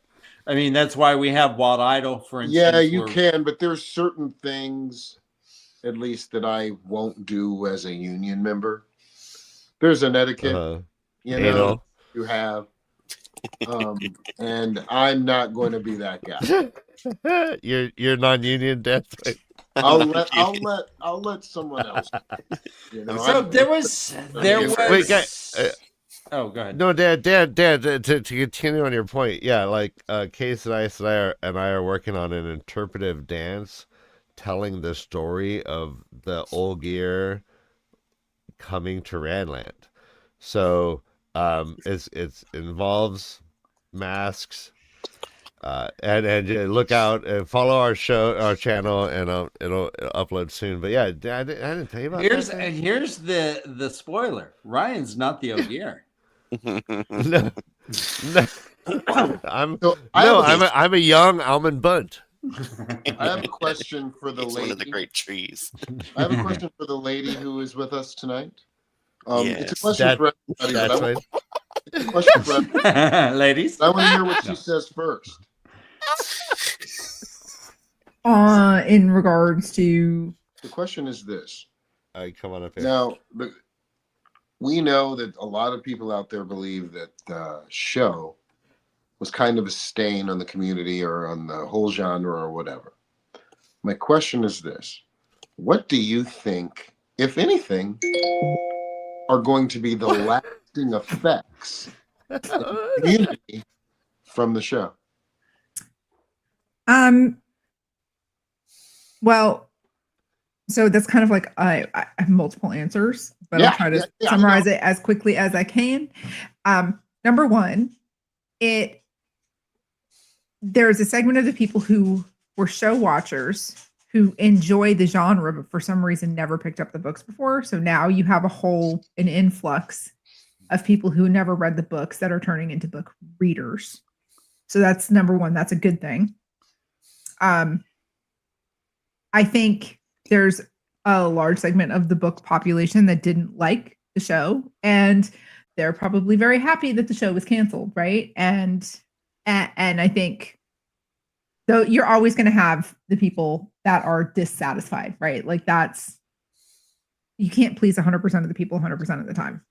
I mean, that's why we have Wild Idol, for instance. Yeah, you can, but there's certain things, at least, that I won't do as a union member. There's an etiquette, you have, and I'm not going to be that guy. You're non-union, Death. I'll let someone else. So there was. Wait, guys. Oh, go ahead. No, Dad. To continue on your point, yeah, like Case and I are working on an interpretive dance, telling the story of the Olgier coming to Ranland. So it involves masks, and look out and follow our channel, and it'll upload soon. But yeah, I didn't tell you about that. Here's the spoiler. Ryan's not the Ogier. No. I'm a young Almond Bunt. I have a question for the lady. One of the great trees. I have a question for the lady who is with us tonight. It's a Yes. question for everybody. It's a question for everybody. Ladies. I want to hear what she says first. In regards to The question is this. Come on up here. Now, we know that a lot of people out there believe that the show was kind of a stain on the community or on the whole genre or whatever. My question is this. What do you think, if anything, are going to be the lasting effects of the community from the show? Well, so that's kind of like I have multiple answers, but I'll try to summarize it as quickly as I can. Number one, there's a segment of the people who were show watchers who enjoy the genre, but for some reason never picked up the books before. So now you have an influx of people who never read the books that are turning into book readers. So that's number one. That's a good thing. I think there's a large segment of the book population that didn't like the show, and they're probably very happy that the show was canceled, right? And I think though you're always going to have the people that are dissatisfied, right? Like you can't please 100% of the people 100% of the time.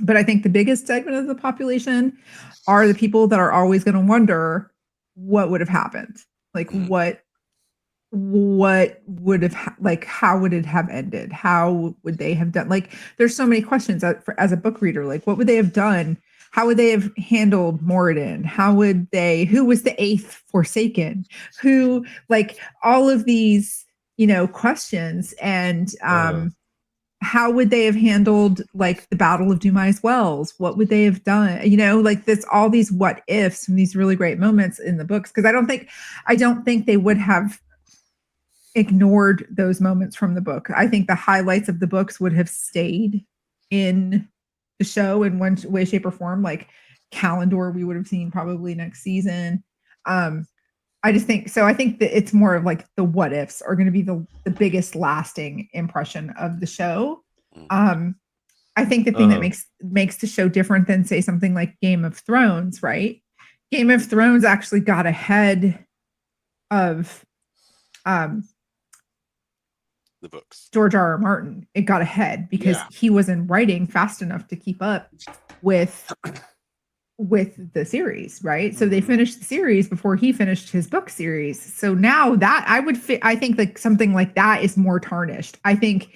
But I think the biggest segment of the population are the people that are always going to wonder what would have happened. Like what would have how would it have ended? How would they have done? Like there's so many questions as a book reader. Like what would they have done? How would they have handled Moradin? Who was the eighth Forsaken? Who, like all of these, questions, and how would they have handled like the Battle of Dumais Wells? What would they have done? Like this, all these what ifs and these really great moments in the books. Because I don't think they would have ignored those moments from the book. I think the highlights of the books would have stayed in the show in one way, shape, or form. Like Calendor, we would have seen probably next season. I just think so. I think that it's more of like the what ifs are going to be the biggest lasting impression of the show. I think the thing that makes the show different than say something like Game of Thrones, right? Game of Thrones actually got ahead of the books. George R.R. Martin. It got ahead because he wasn't writing fast enough to keep up with the series, right? So they finished the series before he finished his book series. So now that I think like something like that is more tarnished. I think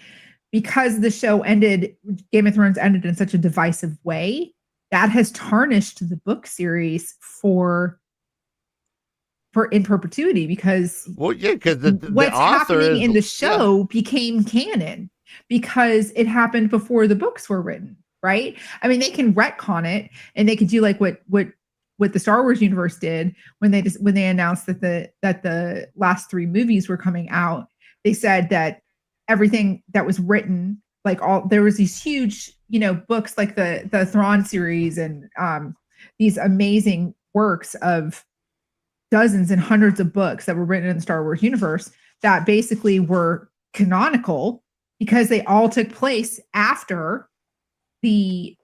because the show ended, Game of Thrones ended in such a divisive way, that has tarnished the book series for in perpetuity, because what's happening in the show became canon because it happened before the books were written, right? I mean, they can retcon it and they could do like what the Star Wars universe did when they announced that the last 3 movies were coming out. They said that everything that was written, there was these huge, books like the Thrawn series and these amazing works of dozens and hundreds of books that were written in the Star Wars universe that basically were canonical because they all took place after the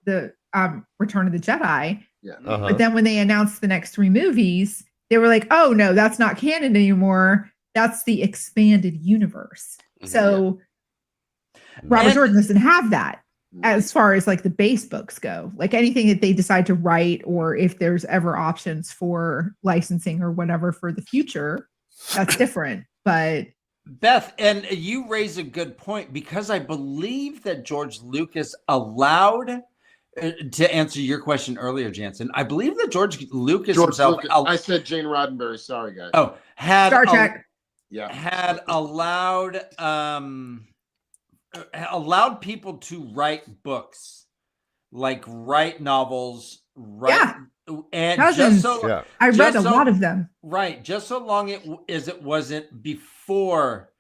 Return of the Jedi. Yeah. But then when they announced the next 3 movies, they were like, "Oh no, that's not canon anymore. That's the expanded universe." So Robert Jordan doesn't have that as far as like the base books go. Like anything that they decide to write, or if there's ever options for licensing or whatever for the future, that's different. But Beth, and you raise a good point, because I believe that George Lucas allowed, to answer your question earlier, Jansen, I believe that George Lucas himself. I said Jane Roddenberry. Sorry, guys. Oh, had Star Trek. Had allowed people to write books, like write novels, and Cousins. I read a lot of them. Right, just so long as it wasn't before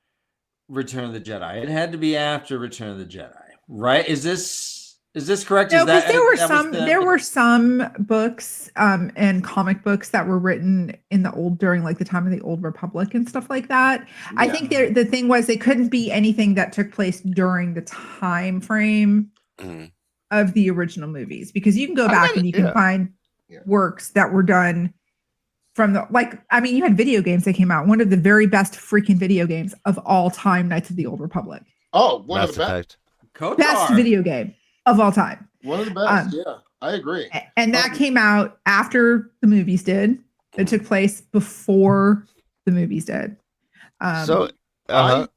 Return of the Jedi. It had to be after Return of the Jedi, right? Is this correct? No, because there were some books and comic books that were written in during like the time of the Old Republic and stuff like that. Yeah. I think the thing was they couldn't be anything that took place during the time frame of the original movies, because you can go back and you can find works that were done from you had video games that came out. One of the very best freaking video games of all time, Knights of the Old Republic. Oh, one of the best. Best video game of all time. One of the best, I agree. And that came out after the movies did. It took place before the movies did. Look at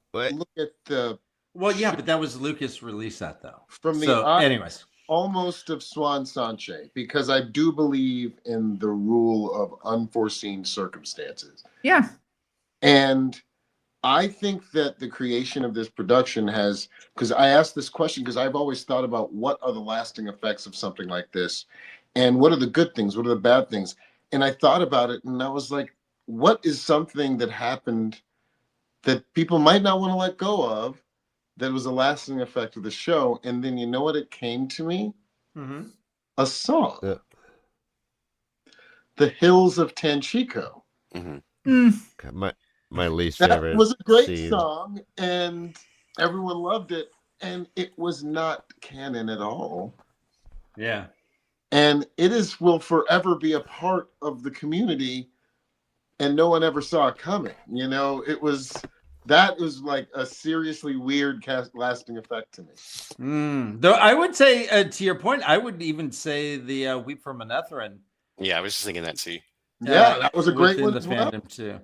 the... Well, yeah, but that was Lucas released that, though. From the anyways. Almost of Swan Sanche, because I do believe in the rule of unforeseen circumstances. Yeah. And I think that the creation of this production has, because I asked this question because I've always thought about what are the lasting effects of something like this, and what are the good things, what are the bad things, and I thought about it, and I was like, what is something that happened that people might not want to let go of, that was a lasting effect of the show? And then you know what it came to me? A song. Yeah. The Hills of Tanchico. My least favorite. That was a great song, and everyone loved it, and it was not canon at all. Yeah. And will forever be a part of the community, and no one ever saw it coming. That was like a seriously weird lasting effect to me. Though I would say, to your point, I would even say the Weep for Manetheren. Yeah, I was just thinking that too. Yeah, that was a great one. The fandom too.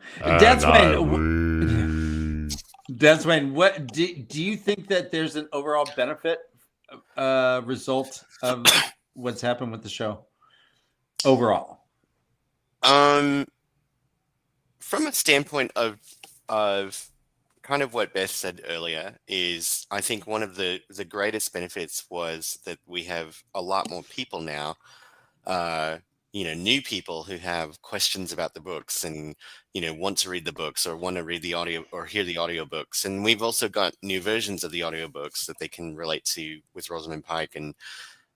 That's when. What do you think that there's an overall benefit result of what's happened with the show overall? From a standpoint of kind of what Beth said earlier, is I think one of the greatest benefits was that we have a lot more people now, new people who have questions about the books and, want to read the books or want to read the audio or hear the audiobooks. And we've also got new versions of the audiobooks that they can relate to with Rosamund Pike and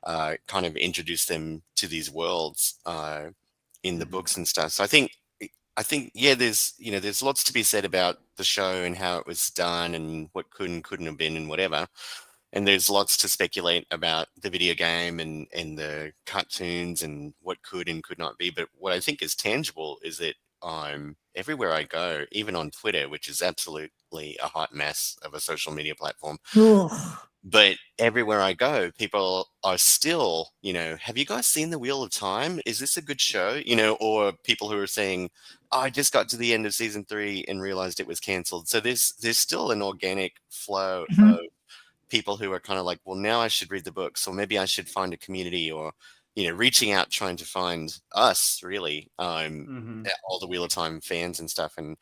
kind of introduce them to these worlds in the books and stuff. So I think, there's lots to be said about the show and how it was done and what could and couldn't have been and whatever. And there's lots to speculate about the video game and the cartoons and what could and could not be. But what I think is tangible is that everywhere I go, even on Twitter, which is absolutely a hot mess of a social media platform, but everywhere I go, people are still, have you guys seen The Wheel of Time? Is this a good show? Or people who are saying, I just got to the end of season 3 and realized it was canceled. So there's still an organic flow of people who are kind of like, well, now I should read the books, or maybe I should find a community, or reaching out, trying to find us, really, all the Wheel of Time fans and stuff, and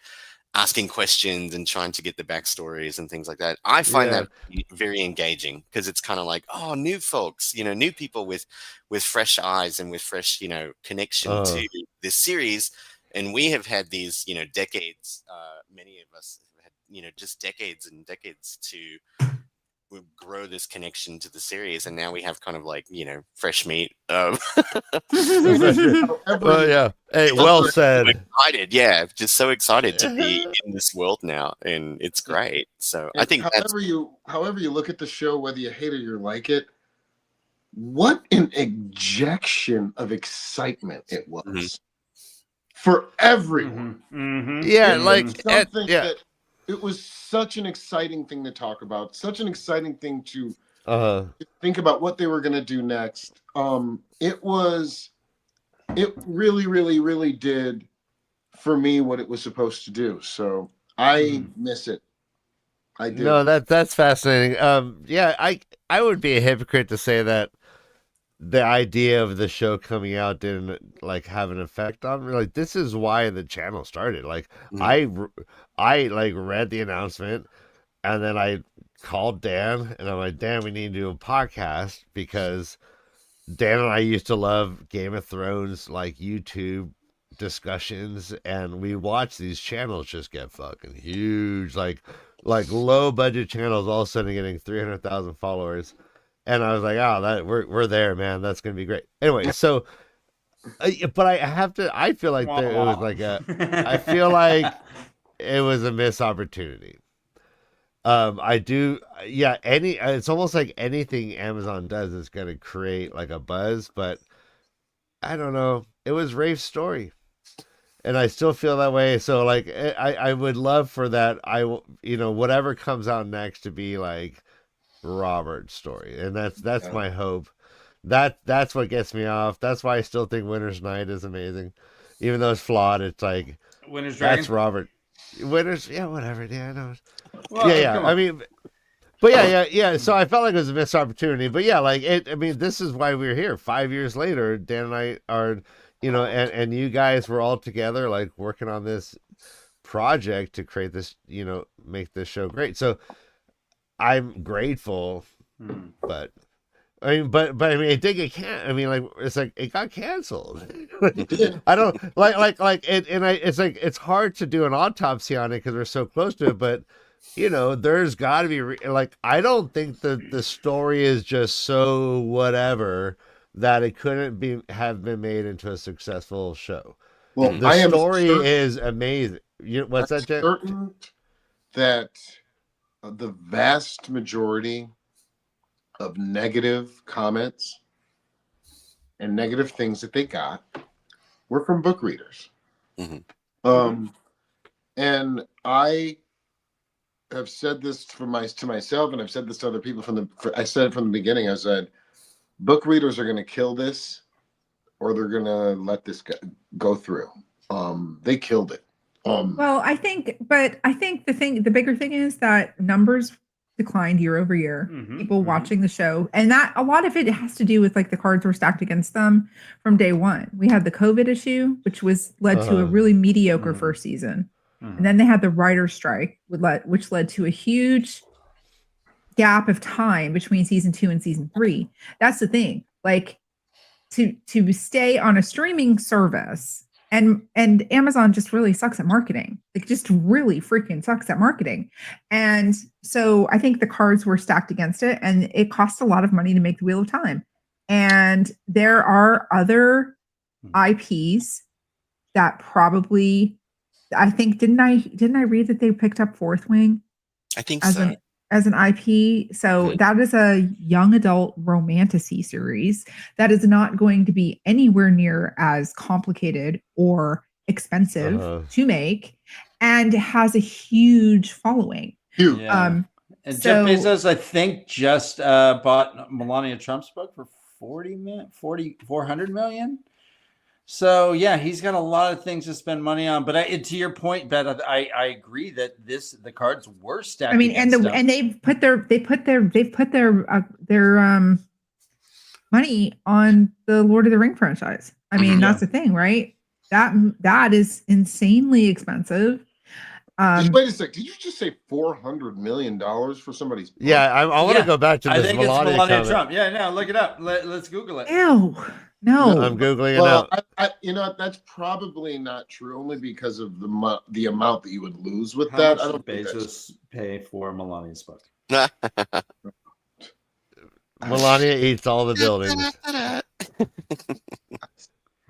asking questions and trying to get the backstories and things like that. I find that very engaging, because it's kind of like, oh, new folks, new people with fresh eyes and with fresh, connection to this series. And we have had these, decades, many of us have had, just decades and decades to grow this connection to the series, and now we have kind of like, you know, fresh meat. Well, yeah. Hey, well said. Excited, yeah, just so excited to be in this world now, and it's great. So I think however you look at the show, whether you hate it or like it, what an injection of excitement it was for everyone. Yeah, It like was something yeah. that it was such an exciting thing to talk about, such an exciting thing to think about what they were going to do next. It really, really, really did for me what it was supposed to do. So I miss it. I do. No, that's fascinating. Yeah, I would be a hypocrite to say that the idea of the show coming out didn't like have an effect on me. Like, this is why the channel started. Like, I like read the announcement, and then I called Dan, and I'm like, Dan, we need to do a podcast, because Dan and I used to love Game of Thrones, like, YouTube discussions, and we watch these channels just get fucking huge, like low budget channels all of a sudden getting 300,000 followers. And I was like, oh, that we're there, man. That's gonna be great. Anyway, so, but I feel like it was like I feel like it was a missed opportunity. I do, yeah. It's almost like anything Amazon does is gonna create like a buzz, but I don't know. It was Rafe's story, and I still feel that way. So, like, I would love for that. Whatever comes out next to be like Robert's story, and that's my hope. That's what gets me off. That's why I still think Winter's Night is amazing, even though it's flawed. It's like Winter's Dragon. That's Robert. Winter's, yeah, whatever. Yeah, I know. Well, yeah. I mean, but yeah. So I felt like it was a missed opportunity. But yeah, like it. I mean, this is why we're here. 5 years later, Dan and I are, and you guys were all together, like working on this project to create this, make this show great. So I'm grateful, but I mean, it did get it's like it got canceled. I don't like it, and it's like it's hard to do an autopsy on it because we're so close to it. But there's got to be I don't think the story is just so whatever that it couldn't have been made into a successful show. Well, the story is amazing. What's that, Jay? Certain that the vast majority of negative comments and negative things that they got were from book readers. And I have said this to myself, and I've said this to other people I said it from the beginning. I said, book readers are going to kill this, or they're going to let this go through. They killed it. Well, I think the bigger thing is that numbers declined year over year. People watching the show, and that a lot of it has to do with like the cards were stacked against them from day one. We had the COVID issue, which led to a really mediocre first season, and then they had the writer's strike, which led to a huge gap of time between season 2 and season 3. That's the thing, like to stay on a streaming service. And Amazon just really sucks at marketing. It just really freaking sucks at marketing. And so I think the cards were stacked against it, and it cost a lot of money to make the Wheel of Time. And there are other IPs that probably, I think, didn't I read that they picked up Fourth Wing? I think so. As an IP. So that is a young adult romantasy series that is not going to be anywhere near as complicated or expensive to make, and has a huge following. Huge. And Jeff Bezos, I think, just bought Melania Trump's book for $400 million. So yeah, he's got a lot of things to spend money on. But to your point, Beth, I agree that the cards were stacked. I mean, and they've put their money on the Lord of the Ring franchise. I mean, that's the thing, right? That is insanely expensive. Wait a sec. Did you just say $400 million for somebody's book? Yeah, I want to go back to this. I think it's Melania Trump. Yeah, no, look it up. Let's Google it. Ew. No, I'm Googling it now. That's probably not true, only because of the amount that you would lose with that. How much did Bezos pay for Melania's book? Melania eats all the buildings.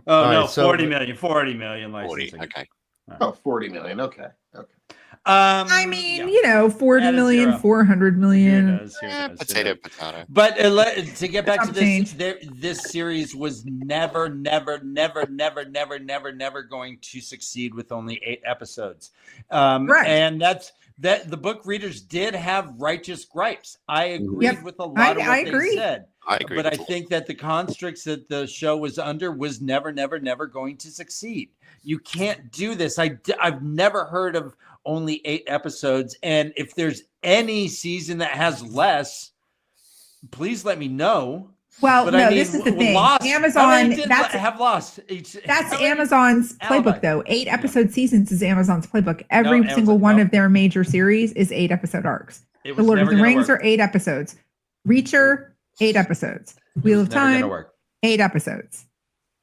Oh, All no, right, so- 40 million. 40 million 40. licensing. Okay. Oh, 40 million. Okay. I mean, yeah. 40 Add a million, zero. 400 Here million. it is. Potato, potato. But to get back to Chop this, change. this series was never going to succeed with only 8 episodes. Right. And that's that. The book readers did have righteous gripes. I agreed with a lot of what I they agree. said. I agree. But I think that the constructs that the show was under was never going to succeed. You can't do this. I've never heard of only 8 episodes. And if there's any season that has less, please let me know. Well, But no, I mean, this is the thing. Lost, Amazon, how many did that's have Lost. That's Amazon's Alibi. playbook, though. 8 episode seasons is Amazon's playbook. Every No, single Amazon- one no. of their major series is 8 episode arcs. It The was Lord of never the gonna Rings work. are 8 episodes. Reacher, 8 episodes. Wheel of Never gonna Time, work. 8 episodes.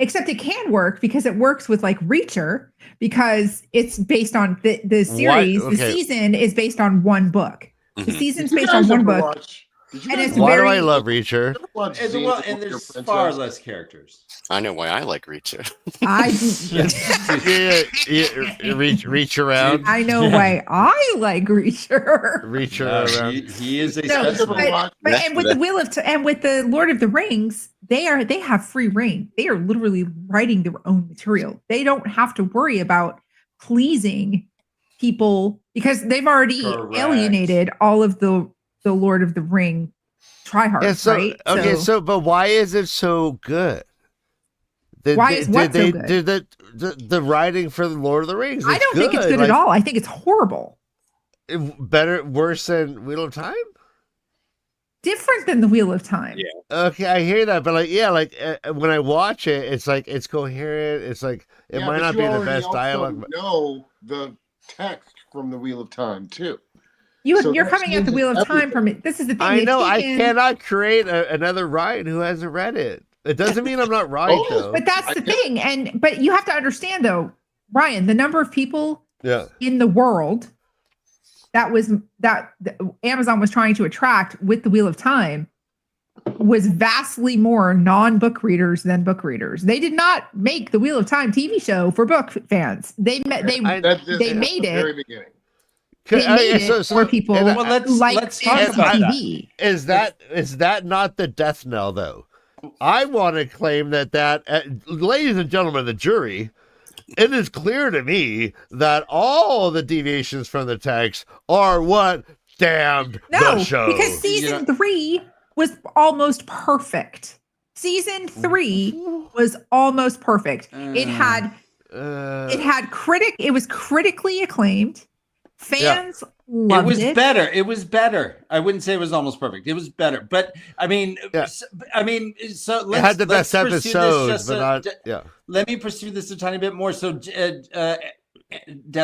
Except it can work because it works with like Reacher because it's based on the series. Okay. The season is based on one book. The Mhm. season's Did you based on guys one ever book. watch? Did you And guys it's Why do very- I love Reacher? ever watch And, Xena, well, the and Warrior there's Princess? far less characters. I know why I like Reacher. I Reach around. I know why I like Reacher. Reach No, around. he is a No, specimen. but and with the Wheel of and with the Lord of the Rings, they have free reign. They are literally writing their own material. They don't have to worry about pleasing people because they've already Correct. alienated all of the Lord of the Ring tryhards, Yeah, so right? okay, so but why is it so good? Why is what so good? Did the writing for the Lord of the Rings? I don't think it's good at all. I think it's horrible. Better, worse than Wheel of Time. Different than the Wheel of Time. Yeah. Okay, I hear that, but when I watch it, it's like it's coherent. It's like it might not be the best dialogue. But... Know the text from the Wheel of Time too. You're that coming at the Wheel of changes Time from it. This is the thing. I know I taken- cannot create another Ryan who hasn't read it. It doesn't mean I'm not right though. But that's the thing. But you have to understand though, Ryan, the number of people in the world that Amazon was trying to attract with the Wheel of Time was vastly more non-book readers than book readers. They did not make the Wheel of Time TV show for book fans. They made it. They made it for people Well, let's talk fantasy about TV. Is that not the death knell though? I want to claim that ladies and gentlemen of the jury, it is clear to me that all the deviations from the text are what damned the show. Because season 3 was almost perfect. Season 3 was almost perfect. It was critically acclaimed. Fans loved it. It was better. I wouldn't say it was almost perfect. It was better. But I mean, so let's, it had the best episodes, but let me pursue this a tiny bit more. So, Dad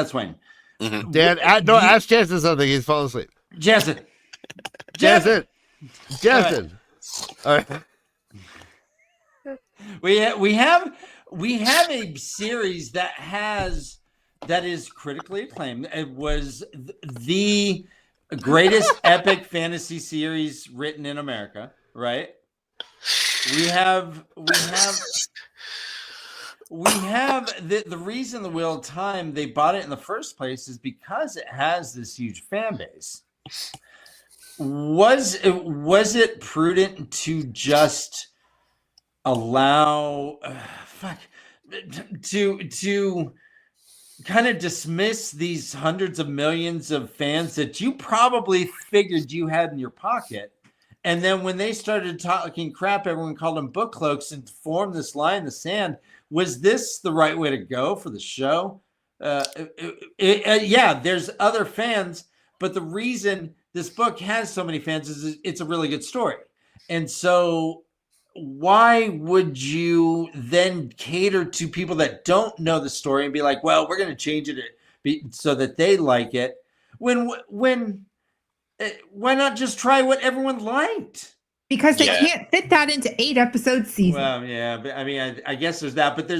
Swain. Mm-hmm. Dan, ask Jansen something. He's falling asleep. Jansen. All right. We have a series that is critically acclaimed. It was the greatest epic fantasy series written in America, right? We have the reason the Wheel of Time they bought it in the first place is because it has this huge fan base. Was it prudent to just allow to kind of dismiss these hundreds of millions of fans that you probably figured you had in your pocket? And then when they started talking crap, everyone called them book cloaks and formed this line in the sand. Was this the right way to go for the show? Yeah, there's other fans, but the reason this book has so many fans is it's a really good story. And so why would you then cater to people that don't know the story and be like, well, we're going to change it so that they like it? When why not just try what everyone liked? because they Yeah. can't fit that into 8-episode season. Well, yeah, but I mean, I guess there's that, but there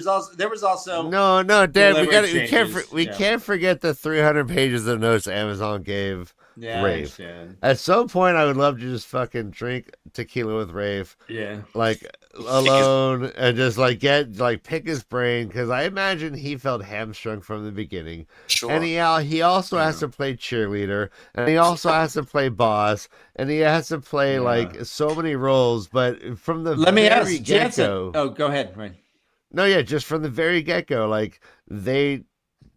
was also No, Dan, deliberate we changes, can't forget the 300 pages of notes Amazon gave I Rafe. understand. At some point, I would love to just fucking drink tequila with Rafe, Yeah. like alone, and just like pick his brain, because I imagine he felt hamstrung from the beginning. Sure. And he also has to play cheerleader, and he also has to play boss, and he has to play like so many roles. But from the Let me very ask Jansen. get-go, Oh, go ahead. Right. no, yeah, just from the very get-go, like they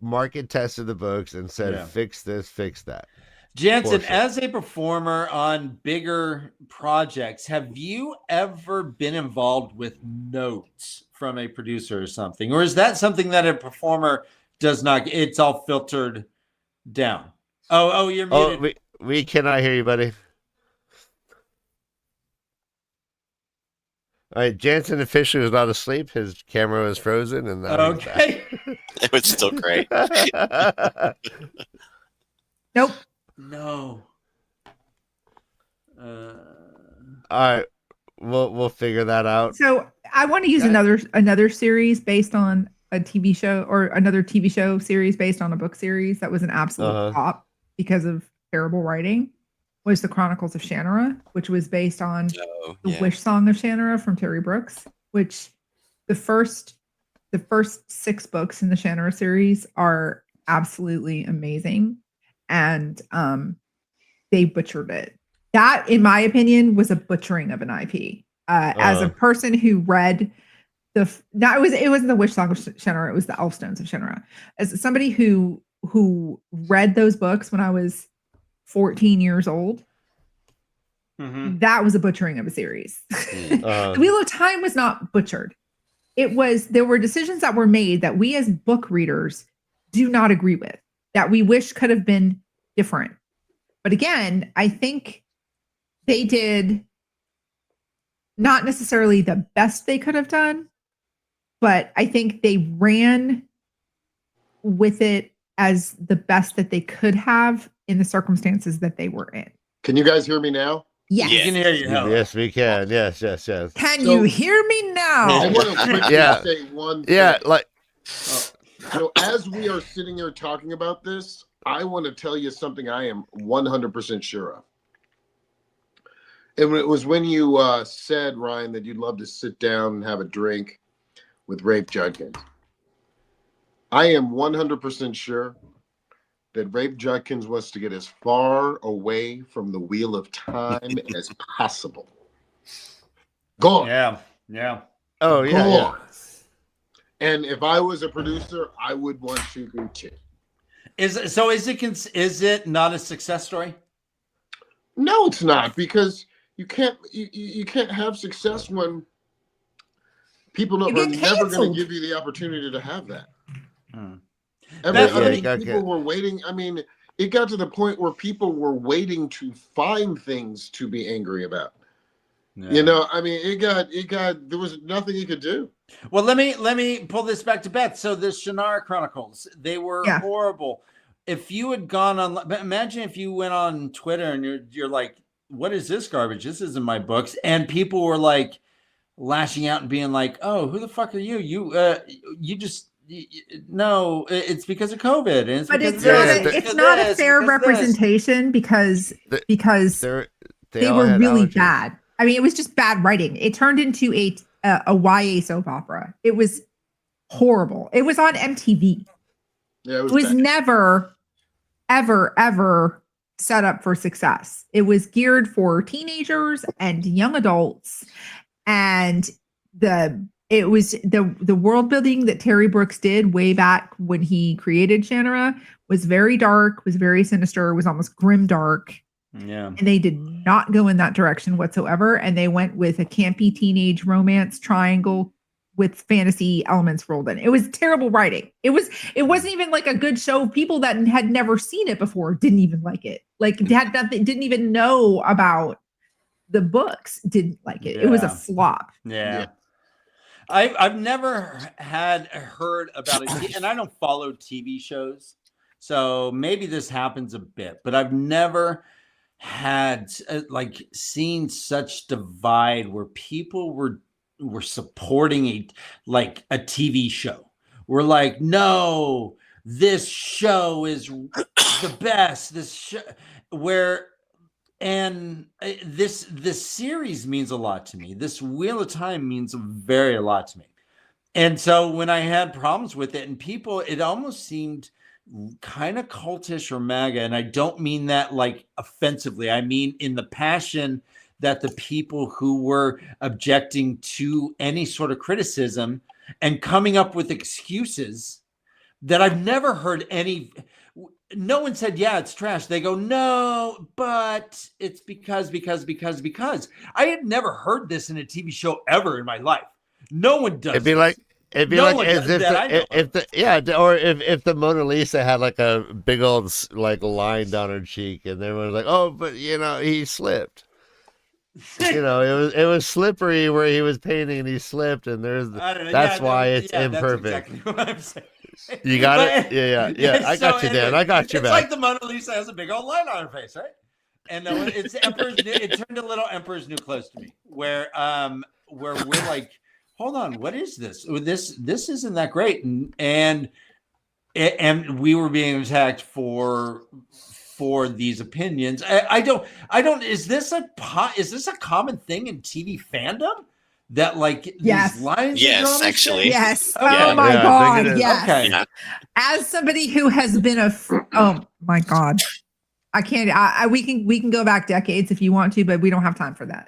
market tested the books and said, fix this, fix that. Jansen, as a performer on bigger projects, have you ever been involved with notes from a producer or something? Or is that something that a performer does not? It's all filtered down. Oh, you're muted. We cannot hear you, buddy. All right, Jansen officially was not asleep. His camera was frozen, and okay. It was still great. Nope. No. All right, we'll figure that out. So I want to use another series based on a TV show, or another TV show series based on a book series that was an absolute flop because of terrible writing. Was the Chronicles of Shannara, which was based on the Wish Song of Shannara from Terry Brooks, which the first 6 books in the Shannara series are absolutely amazing. And they butchered it. That, in my opinion, was a butchering of an IP. As a person who read it wasn't the Wish Song of Shannara, it was the Elfstones of Shannara. As somebody who read those books when I was 14 years old, that was a butchering of a series. The Wheel of Time was not butchered. There were decisions that were made that we as book readers do not agree with, that we wish could have been different. But again, I think they did not necessarily the best they could have done, but I think they ran with it as the best that they could have in the circumstances that they were in. Can you guys hear me now? Yes. We can hear you. Yes, we can. Yes. Can you hear me now? I want to quickly say one thing. Yeah, like So as we are sitting here talking about this, I want to tell you something I am 100% sure of. And it was when you said, Ryan, that you'd love to sit down and have a drink with Rafe Judkins. I am 100% sure that Rafe Judkins wants to get as far away from the Wheel of Time as possible. Gone. Yeah. Oh, yeah. Gone. And if I was a producer, I would want to do too. Is it not a success story? No, it's not, because you can't have success when people are never going to give you the opportunity to have that. People were waiting. I mean, it got to the point where people were waiting to find things to be angry about. Yeah. You know, I mean, there was nothing you could do. Well, let me pull this back to Beth. So the Shannara Chronicles, they were horrible. If you had gone on, imagine if you went on Twitter and you're like, what is this garbage? This isn't my books. And people were like lashing out and being like, oh, who the fuck are you? No, it's because of COVID. And it's not a fair representation because they were really bad. I mean, it was just bad writing. It turned into a YA soap opera. It was horrible. It was on MTV. Yeah, it was never, ever set up for success. It was geared for teenagers and young adults, and it was the world building that Terry Brooks did way back when he created Shannara was very dark, was very sinister, was almost grim dark. Yeah. And they did not go in that direction whatsoever. And they went with a campy teenage romance triangle with fantasy elements rolled in. It was terrible writing. It wasn't even like a good show. People that had never seen it before didn't even like it. Like didn't even know about the books, didn't like it. It was a flop. Yeah. I've never heard about it, and I don't follow TV shows, so maybe this happens a bit, but I've never had like seen such divide where people were supporting a TV show. We're like, no, this show is the best. This show where and this series means a lot to me. This Wheel of Time means a lot to me. And so when I had problems with it, and people, it almost seemed kind of cultish or MAGA, and I don't mean that like offensively. I mean in the passion that the people who were objecting to any sort of criticism and coming up with excuses that I've never heard any. No one said, yeah, it's trash. They go, no, but it's because. I had never heard this in a TV show ever in my life. No one does. It'd be like as if the Mona Lisa had like a big old like line down her cheek, and everyone's like, oh, but he slipped. It was slippery where he was painting and he slipped, and that's why it's imperfect. That's exactly what I'm saying. You got it? Yeah. I got you, Dan. I got you back. It's like the Mona Lisa has a big old line on her face, right? And it's it turned a little Emperor's New Clothes to me, where we're like, hold on, what is this? This isn't that great, and we were being attacked for these opinions. I don't. Is this a common thing in TV fandom? That these lines? Yes, actually. Yes. Oh my God. Yes. Okay. Yeah. As somebody who has been oh my God, I can't. We can go back decades if you want to, but we don't have time for that.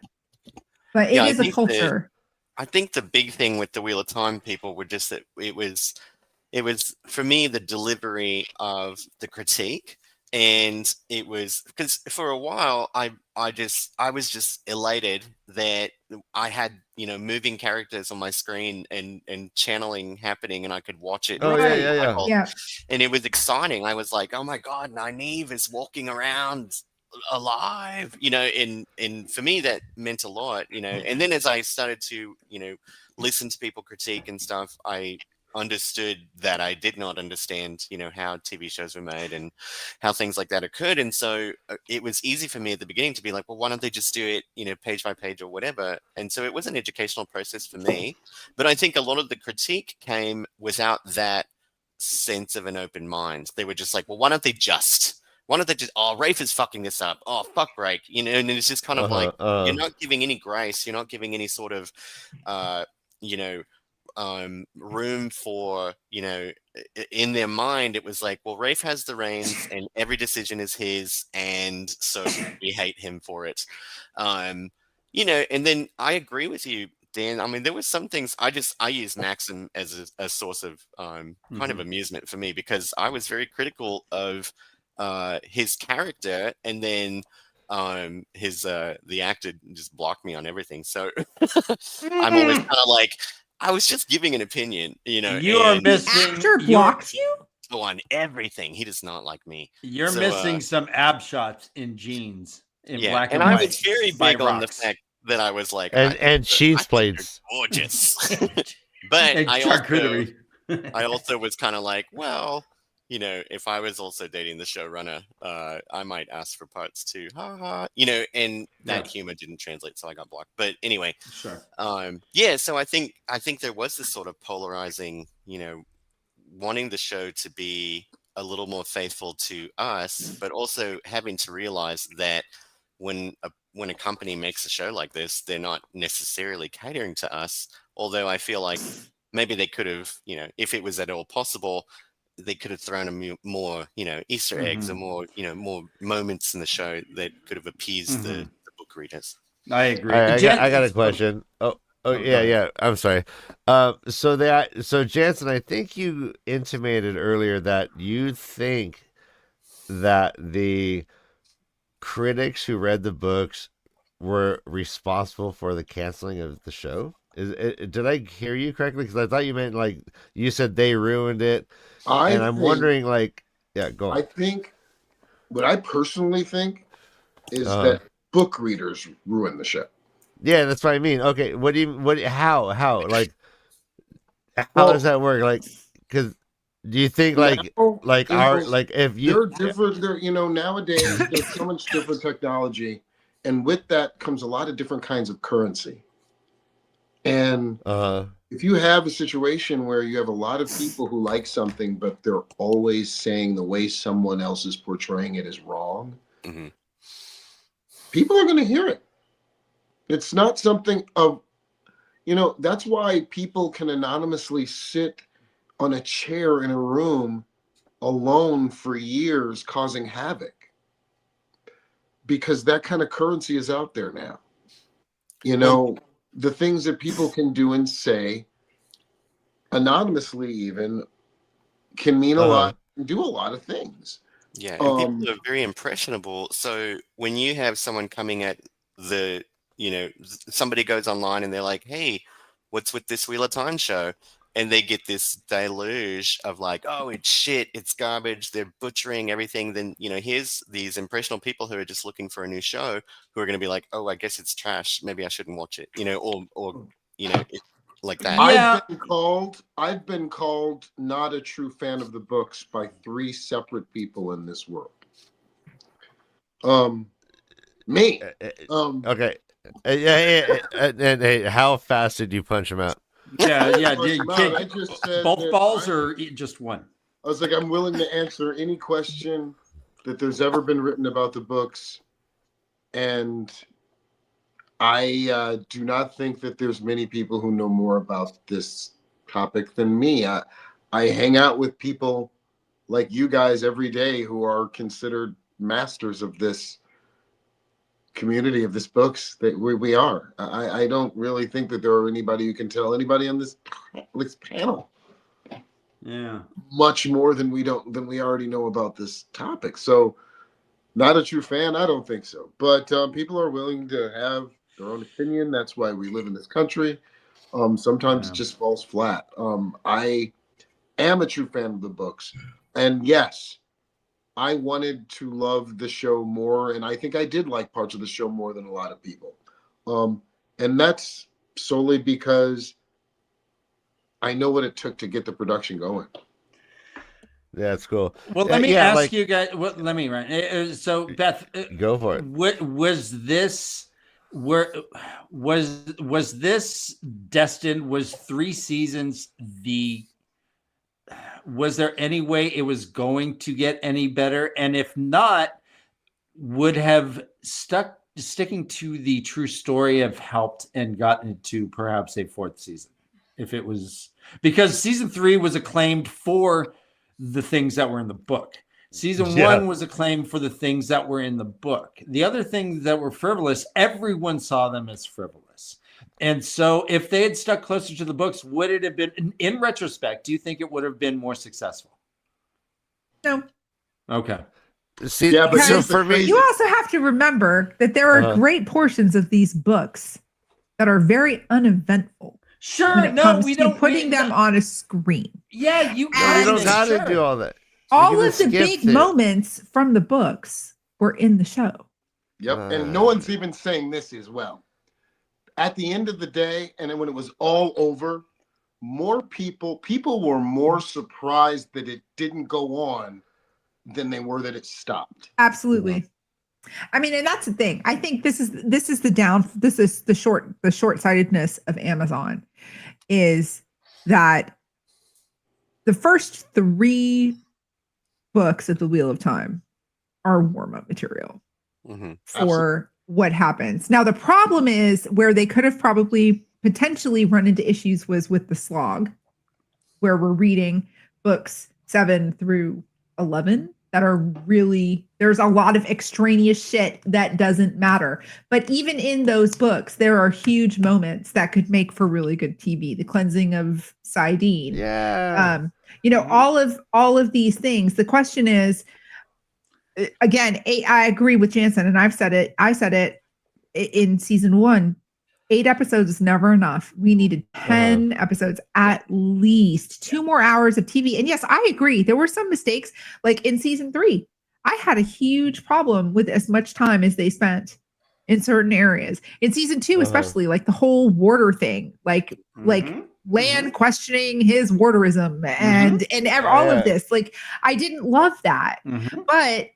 But it is a culture. I think the big thing with the Wheel of Time people were just that it was for me the delivery of the critique. And it was because for a while I was just elated that I had moving characters on my screen and channeling happening, and I could watch it. Oh yeah. And it was exciting. I was like, oh my God, Nynaeve is walking around alive, and for me that meant a lot, And then as I started to listen to people critique and stuff, I understood that I did not understand, how TV shows were made and how things like that occurred. And so it was easy for me at the beginning to be like, well, why don't they just do it, page by page or whatever? And so it was an educational process for me. But I think a lot of the critique came without that sense of an open mind. They were just like, well, why don't they just, oh, Rafe is fucking this up. Oh, fuck Rafe. And it's just kind of like, you're not giving any grace. You're not giving any sort of, room for, in their mind, it was like, well, Rafe has the reins and every decision is his. And so we hate him for it. And then I agree with you, Dan. I mean, there were some things I use Maxim as a source of kind of amusement for me, because I was very critical of his character, and then the actor just blocked me on everything. So I'm always kind of like, I was just giving an opinion, You are missing. Actor blocked you? Oh, on everything. He does not like me. You're missing some ab shots in jeans in black and white. I was very big on the fact that I was like, and cheese plates, gorgeous. But I also was kind of like, well, if I was also dating the showrunner, I might ask for parts too. Ha ha. And that humor didn't translate, so I got blocked. But anyway, sure. So I think there was this sort of polarizing, wanting the show to be a little more faithful to us, but also having to realize that when a company makes a show like this, they're not necessarily catering to us. Although I feel like maybe they could have, if it was at all possible, they could have thrown a more, Easter eggs or more, more moments in the show that could have appeased the book readers. I agree. I got a question. Yeah. I'm sorry. So Jansen, I think you intimated earlier that you think that the critics who read the books were responsible for the canceling of the show. Did I hear you correctly? Because I thought you meant like you said they ruined it. I'm wondering, go on. I think what I personally think is that book readers ruin the show. Yeah, that's what I mean. Okay, how? Like, how does that work? Like, because Do you think Now, if you they're different, nowadays there's so much different technology, and with that comes a lot of different kinds of currency. And if you have a situation where you have a lot of people who like something, but they're always saying the way someone else is portraying it is wrong, people are going to hear it. It's not something of, that's why people can anonymously sit on a chair in a room alone for years causing havoc, because that kind of currency is out there now. The things that people can do and say anonymously even can mean a lot, do a lot of things. Yeah, and people are very impressionable. So when you have someone coming at somebody goes online and they're like, hey, what's with this Wheel of Time show? And they get this deluge of like, oh, it's shit, it's garbage, they're butchering everything. Then, here's these impressionable people who are just looking for a new show who are going to be like, oh, I guess it's trash. Maybe I shouldn't watch it, like that. Yeah. I've been called not a true fan of the books by 3 separate people in this world. Me. Okay. Hey, how fast did you punch him out? Yeah. I just said both balls or just one? I was like, I'm willing to answer any question that there's ever been written about the books, and I do not think that there's many people who know more about this topic than me. I hang out with people like you guys every day who are considered masters of this community, of this books that we are. I don't really think that there are anybody who can tell anybody on this panel much more than we already know about this topic. So, not a true fan, I don't think so. But people are willing to have their own opinion. That's why we live in this country. Sometimes it just falls flat. I am a true fan of the books, and yes, I wanted to love the show more, and I think I did like parts of the show more than a lot of people. And that's solely because I know what it took to get the production going. Yeah, that's cool. Well, let me ask you guys. So, Beth, go for it. What was this? Was this destined? Was 3 seasons the? Was there any way it was going to get any better? And if not, would have sticking to the true story have helped and gotten it to perhaps a 4th season? If it was, because season 3 was acclaimed for the things that were in the book. Season 1 was acclaimed for the things that were in the book. The other things that were frivolous, everyone saw them as frivolous. And so if they had stuck closer to the books, would it have been, in retrospect, do you think it would have been more successful? No. Okay. See, but so for me, you also have to remember that there are great portions of these books that are very uneventful. Sure, no, we don't putting them on a screen. Yeah, you don't have to do all that. All of the big moments from the books were in the show. Yep, and no one's even saying this as well. At the end of the day, and then when it was all over, more people were more surprised that it didn't go on than they were that it stopped. Absolutely. I mean, and that's the thing. I think this is the short-sightedness of Amazon, is that the first 3 books of the Wheel of Time are warm-up material for what happens. Now, the problem is where they could have probably potentially run into issues was with the slog, where we're reading books 7 through 11 that are really, there's a lot of extraneous shit that doesn't matter. But even in those books, there are huge moments that could make for really good TV. The cleansing of Sidene. Yeah. All of these things. The question is, again, I agree with Jansen, and I said it in season 1. 8 episodes is never enough. We needed 10 episodes at least, 2 more hours of TV. And yes, I agree. There were some mistakes. Like in season 3, I had a huge problem with as much time as they spent in certain areas. In season 2, especially, like the whole warder thing, like Lan questioning his warderism and all of this. Like, I didn't love that, but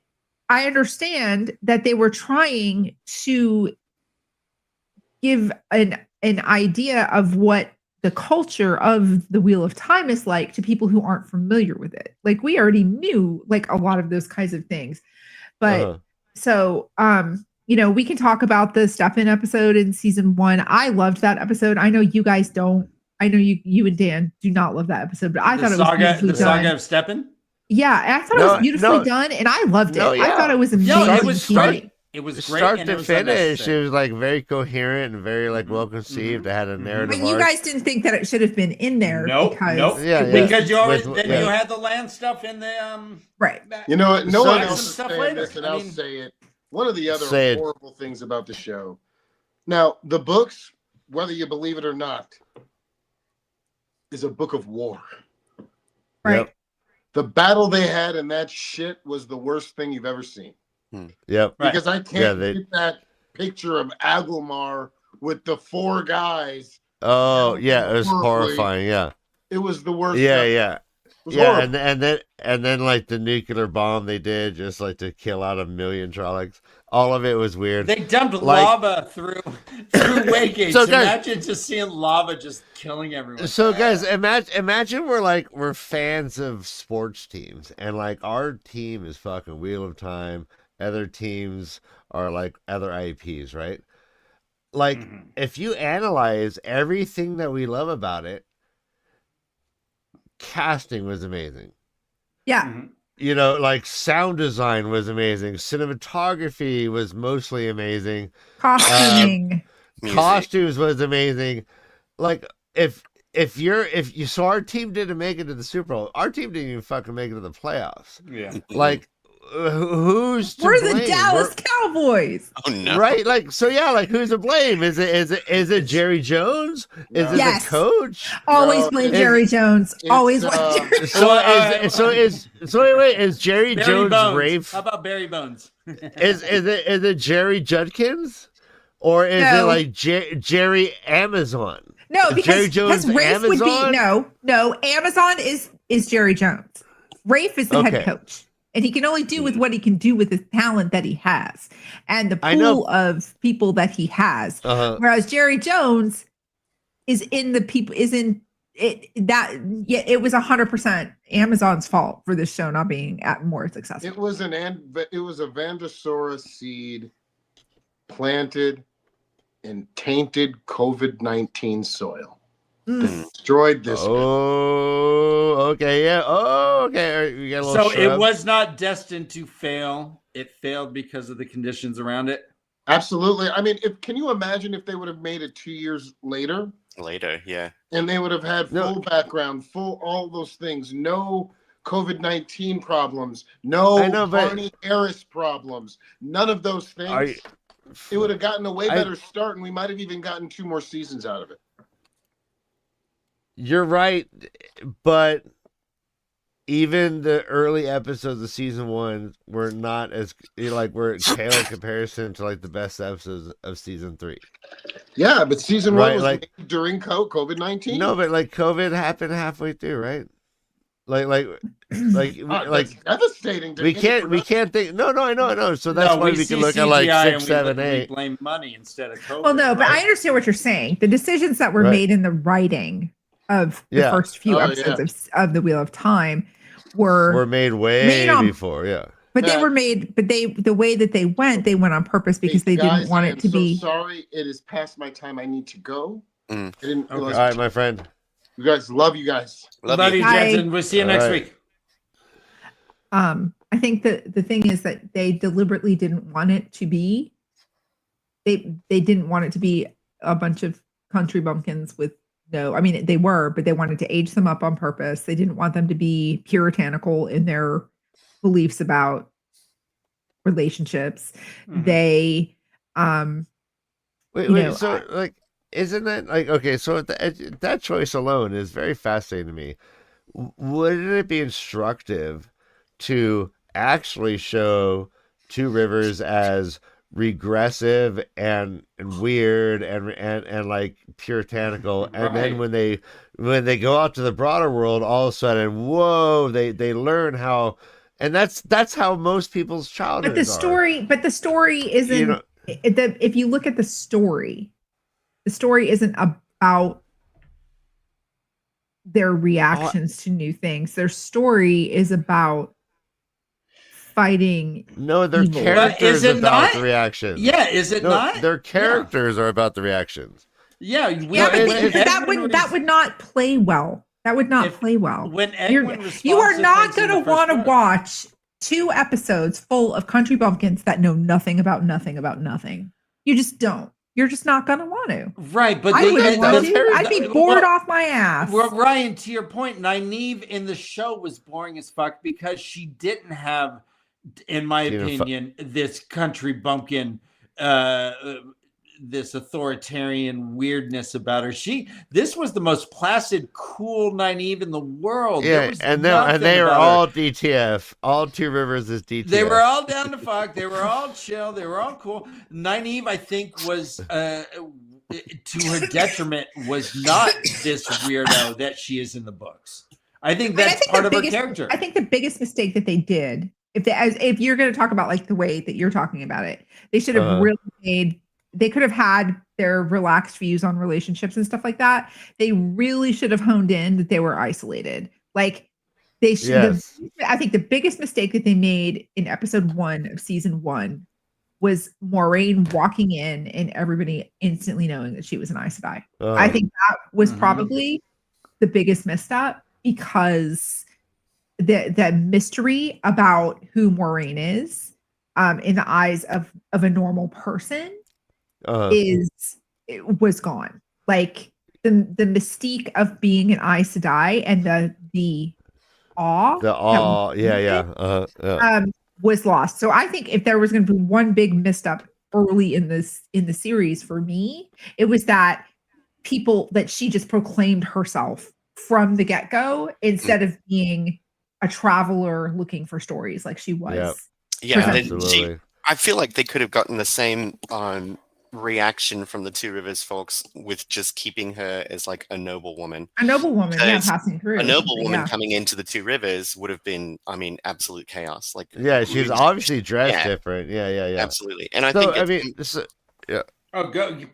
I understand that they were trying to give an idea of what the culture of the Wheel of Time is like to people who aren't familiar with it. Like, we already knew like a lot of those kinds of things, but so we can talk about the Stefan episode in season 1. I loved that episode. I know you guys don't. I know you and Dan do not love that episode, but I thought it was beautifully done. Saga of Stefan. Yeah, I thought it was beautifully done, and I loved it. I thought it was amazing. It was great. It was great. Start to finish, it was like very coherent and very like well conceived. It had a narrative. But you guys didn't think that it should have been in there. Because because you always you had the land stuff in the right. You know what? No one else is saying this, and I'll say it. One of the other horrible things about the show. Now, the books, whether you believe it or not, is a book of war. Right. Yep. The battle they had in that shit was the worst thing you've ever seen. Yep. Because I can't get that picture of Agumar with the 4 guys. Oh, yeah, it was horrifying. Yeah. It was the worst. Yeah. And then like the nuclear bomb they did just like to kill out 1 million Trollocs. All of it was weird. They dumped lava through Waygates. So imagine just seeing lava just killing everyone. So guys, imagine we're fans of sports teams, and like our team is fucking Wheel of Time. Other teams are like other IPs, right? Like if you analyze everything that we love about it, casting was amazing. Yeah. Like sound design was amazing. Cinematography was mostly amazing. Costuming. Costumes was amazing. Like if you saw our team didn't make it to the Super Bowl, our team didn't even fucking make it to the playoffs. Yeah. Like who's to We're blame? the Dallas Cowboys. Oh no! Right, like so, yeah. Like who's to blame? Is it Jerry Jones? Is it the coach? Always blame Jerry Jones. Always blame Jerry. Is Jerry Barry Jones Bones. Rafe? How about Barry Bones? is it Jerry Judkins, or is it like Jerry Amazon? No, because Jerry Jones Rafe Amazon? would be no. Amazon is Jerry Jones. Rafe is the head coach. And he can only do with what he can do with the talent that he has and the pool of people that he has. Whereas Jerry Jones is in the people, it was 100% Amazon's fault for this show not being more successful. It was a Vandersaurus seed planted in tainted COVID-19 soil. Destroyed this. Okay, yeah. Okay. We got a little it was not destined to fail. It failed because of the conditions around it. Absolutely. I mean, can you imagine if they would have made it 2 years later? Yeah. And they would have had full background, full all those things. No COVID-19 problems. No Barney Harris problems. None of those things. It would have gotten a way better start, and we might have even gotten 2 more seasons out of it. You're right, but even the early episodes of season 1 were not as were pale in comparison to like the best episodes of season 3. Yeah, but season 1 was made during COVID-19. No, but like COVID happened halfway through, right? Like devastating. We can't think. No, I know. So that's why we can look at like 6, 7, 8. We blame money instead of COVID. Well, no, but I understand what you're saying. The decisions that were made in the writing of the first few episodes of the Wheel of Time were made before, But they were made. But the way that they went on purpose because they didn't want it to be. Sorry, it is past my time. I need to go. All right, my friend. You guys, love you guys. Love you, Jensen. We'll see you next week. I think the thing is that they deliberately didn't want it to be. They didn't want it to be a bunch of country bumpkins with no. I mean, they were, but they wanted to age them up on purpose. They didn't want them to be puritanical in their beliefs about relationships. They, wait. So, like, isn't that like okay? So that choice alone is very fascinating to me. Wouldn't it be instructive to actually show Two Rivers as regressive and weird and like puritanical, and then when they go out to the broader world, all of a sudden, whoa, they learn how, and that's how most people's childhoods but the story isn't, you know. if you look at the story isn't about their reactions to new things. Their story is about fighting. No, their evil. characters Is it about not? the reactions. Yeah, is it No, not? their characters are about the reactions. Yeah, Yeah, but that would not play well. That would not play well. When you are not going to want to watch 2 episodes full of country bumpkins that know nothing about nothing. You just don't. You're just not going to want to. Right, but I wouldn't want to. I'd be bored off my ass. Well, Ryan, to your point, Nynaeve in the show was boring as fuck because she didn't have, in my opinion, this country bumpkin, this authoritarian weirdness about her. This was the most placid, cool Nynaeve in the world. Yeah, and they are all DTF. All Two Rivers is DTF. They were all down to fuck. They were all chill. They were all cool. Nynaeve, I think, was to her detriment, was not this weirdo that she is in the books. I think that's part of her character. I think the biggest mistake that they did, if you're going to talk about like the way that you're talking about it, they should have really made. They could have had their relaxed views on relationships and stuff like that. They really should have honed in that they were isolated. Like they should have. I think the biggest mistake that they made in episode 1 of season 1 was Moiraine walking in and everybody instantly knowing that she was an Aes Sedai. I think that was probably the biggest misstep, because the mystery about who Moiraine is in the eyes of a normal person was gone. Like the mystique of being an Aes Sedai and the awe was lost. So I think if there was going to be one big misstep early in the series for me, it was that she just proclaimed herself from the get-go instead of being a traveler looking for stories like she was. Yeah, I feel like they could have gotten the same reaction from the Two Rivers folks with just keeping her as like a noble woman. Passing through. A noble woman coming into the Two Rivers would have been, I mean, absolute chaos. Like, she's obviously dressed different. Yeah. Absolutely. And I think, Oh, go. Please,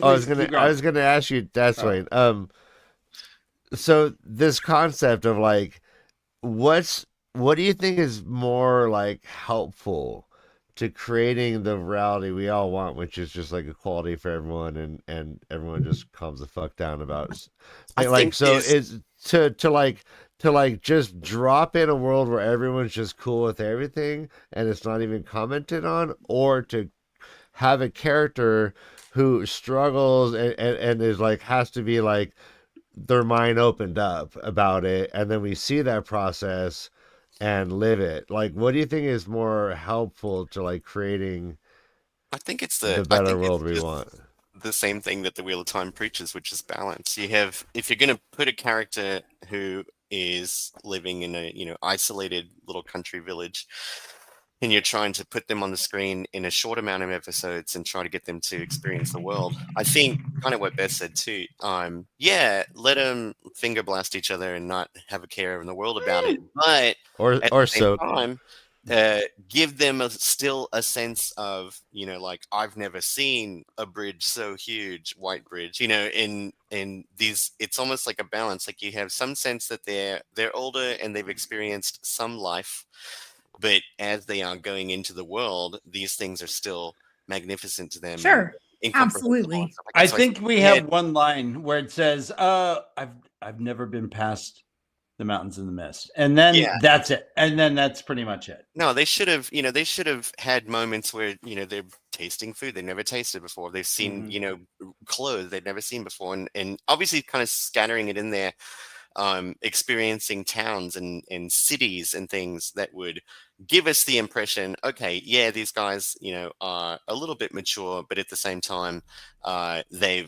I was gonna ask you, that's right. So this concept of like, what do you think is more like helpful to creating the reality we all want, which is just like equality for everyone, and everyone just calms the fuck down about it. Is to just drop in a world where everyone's just cool with everything and it's not even commented on, or to have a character who struggles and is like, has to be like their mind opened up about it, and then we see that process and live it. Like, what do you think is more helpful to like creating? I think it's the better world we want. The same thing that the Wheel of Time preaches, which is balance. You have, if you're going to put a character who is living in a isolated little country village, and you're trying to put them on the screen in a short amount of episodes and try to get them to experience the world. I think kind of what Beth said too. Let them finger blast each other and not have a care in the world about it. But at the same time, give them still a sense of, like, I've never seen a bridge so huge, white bridge. In these, it's almost like a balance. Like, you have some sense that they're older and they've experienced some life. But as they are going into the world, these things are still magnificent to them. Sure, absolutely. I think we have one line where it says, "I've never been past the mountains in the mist," and then that's it. And then that's pretty much it. No, they should have. They should have had moments where they're tasting food they've never tasted before. They've seen clothes they've never seen before, and obviously kind of scattering it in there. Experiencing towns and cities and things that would give us the impression, okay, yeah, these guys, are a little bit mature, but at the same time, they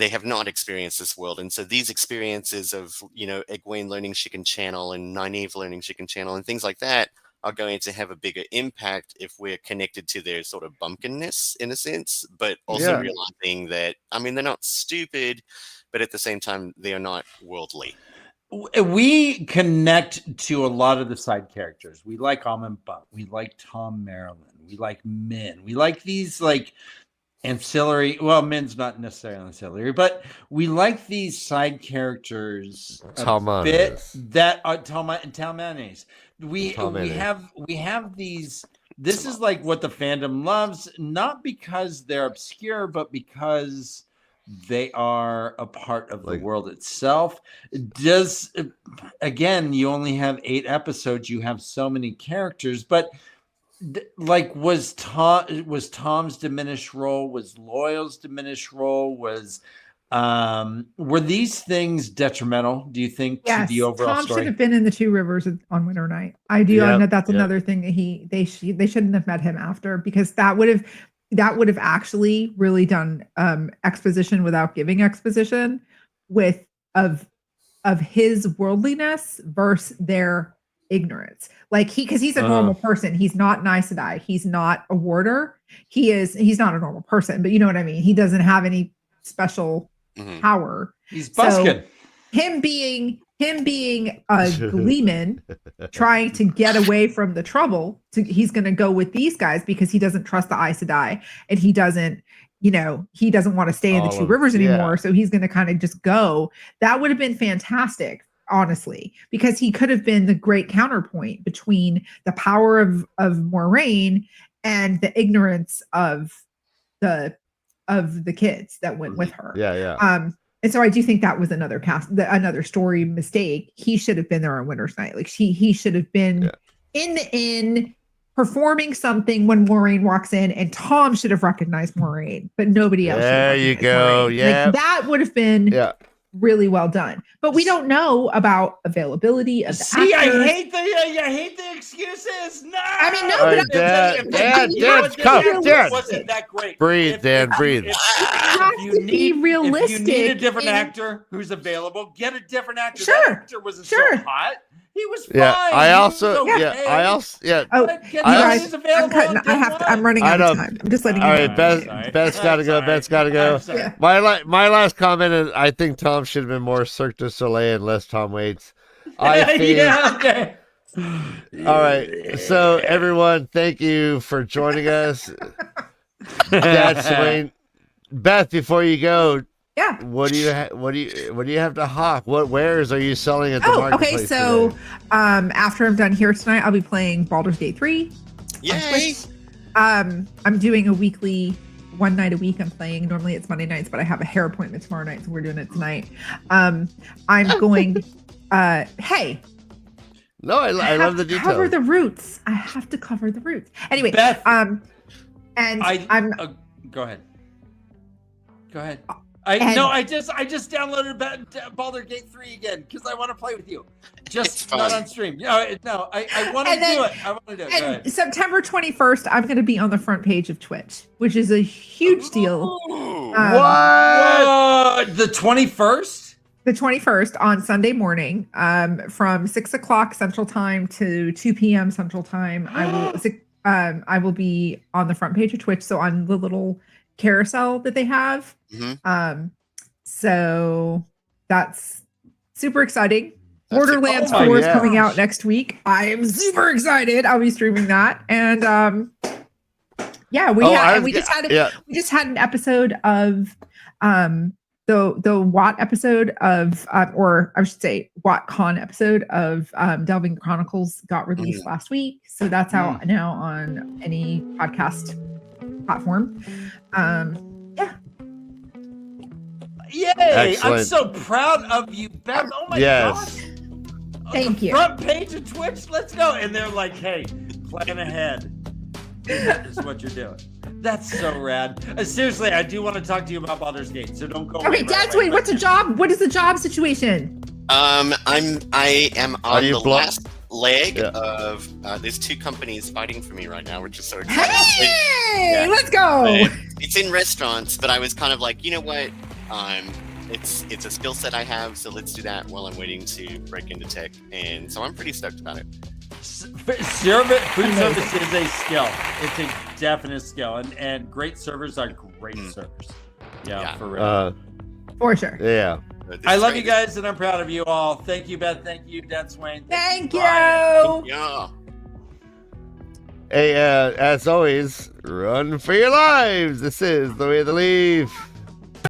have not experienced this world. And so these experiences of, Egwene learning she can channel and Nynaeve learning she can channel and things like that are going to have a bigger impact if we're connected to their sort of bumpkinness in a sense, but also realizing that, I mean, they're not stupid, but at the same time, they are not worldly. We connect to a lot of the side characters. We like Almond Butt. We like Tom Maryland. We like Min. We like these like ancillary. Well, Min's not necessarily ancillary, but we like these side characters a bit that are Tom Mayonnaise. We have these. This is like what the fandom loves, not because they're obscure, but because they are a part of the world itself. Again, you only have 8 episodes, you have so many characters, but like was Tom's diminished role, was Loyal's diminished role, were these things detrimental, do you think, to the overall Tom story? should have been in the Two Rivers on Winter Night. I do. I know that's another thing that they shouldn't have met him after, because that would have actually really done exposition without giving exposition of his worldliness versus their ignorance. Like because he's a normal person. He's not an Aes Sedai. He's not a warder. He's not a normal person, but you know what I mean? He doesn't have any special power. He's busking. So him being a gleeman trying to get away from the trouble, he's going to go with these guys because he doesn't trust the Aes Sedai, and he doesn't want to stay in the Two Rivers anymore. So he's going to kind of just go. That would have been fantastic, honestly, because he could have been the great counterpoint between the power of Moiraine and the ignorance of the kids that went with her. And so I do think that was another story mistake. He should have been there on Winter's Night. Like he should have been in the inn performing something when Moiraine walks in, and Tom should have recognized Moiraine, but nobody else. There you go. Yeah, like, that would have been really well done. But we don't know about availability of the actors. I hate the excuses. No, I mean, no, but Dan, wasn't that great? Breathe, Dan, breathe. If you need a different actor who's available, get a different actor. Sure. That actor wasn't so hot. He was fine. I'm running out of time. I'm just letting you know. All right, Beth's got to go. Beth's got to go. Yeah. My last comment is I think Tom should have been more Cirque du Soleil and less Tom Waits. I think. All right. So everyone, thank you for joining us. That's Wayne. Beth, before you go, what do you have to hawk? What wares are you selling at the marketplace? Okay, so today? After I'm done here tonight, I'll be playing Baldur's Gate 3. Yay! I'm doing a weekly, one night a week. I'm playing. Normally it's Monday nights, but I have a hair appointment tomorrow night, so we're doing it tonight. I'm going. Hey. No, I love the details. Cover the roots. I have to cover the roots. Anyway, Beth, I'm. Go ahead. Go ahead. I just downloaded Baldur's Gate 3 again because I want to play with you. Just not on stream. I want to do it. I want to do it. And September 21st, I'm going to be on the front page of Twitch, which is a huge deal. What? The 21st? The 21st on Sunday morning, from 6:00 Central Time to 2 p.m. Central Time. I will be on the front page of Twitch, so on the little carousel that they have. So that's super exciting. Borderlands 4 is coming out next week. I am super excited. I'll be streaming that. And we just had an episode of the Watt episode of or I should say WattCon episode of Delving Chronicles got released last week. So that's out now on any podcast platform. Yay! Excellent. I'm so proud of you, Beth. Oh my gosh. Thank you. Front page of Twitch, let's go. And they're like, hey, plan ahead. That is what you're doing. That's so rad. Seriously, I do want to talk to you about Baldur's Gate, so don't go away. Okay, Dad's wait, what's a job? What is the job situation? I am on the last leg of there's 2 companies fighting for me right now, which is so exciting. Hey, let's go. It's in restaurants, but I was kind of like, you know what? It's a skill set I have, so let's do that while I'm waiting to break into tech. And so I'm pretty stoked about it. Food service is a skill. It's a definite skill, and great servers are great servers. Yeah, for real. For sure. Yeah. I love you guys, and I'm proud of you all. Thank you, Beth. Thank you, Dan Swain. Thank you. Yeah. Hey, as always, run for your lives. This is the way to leave.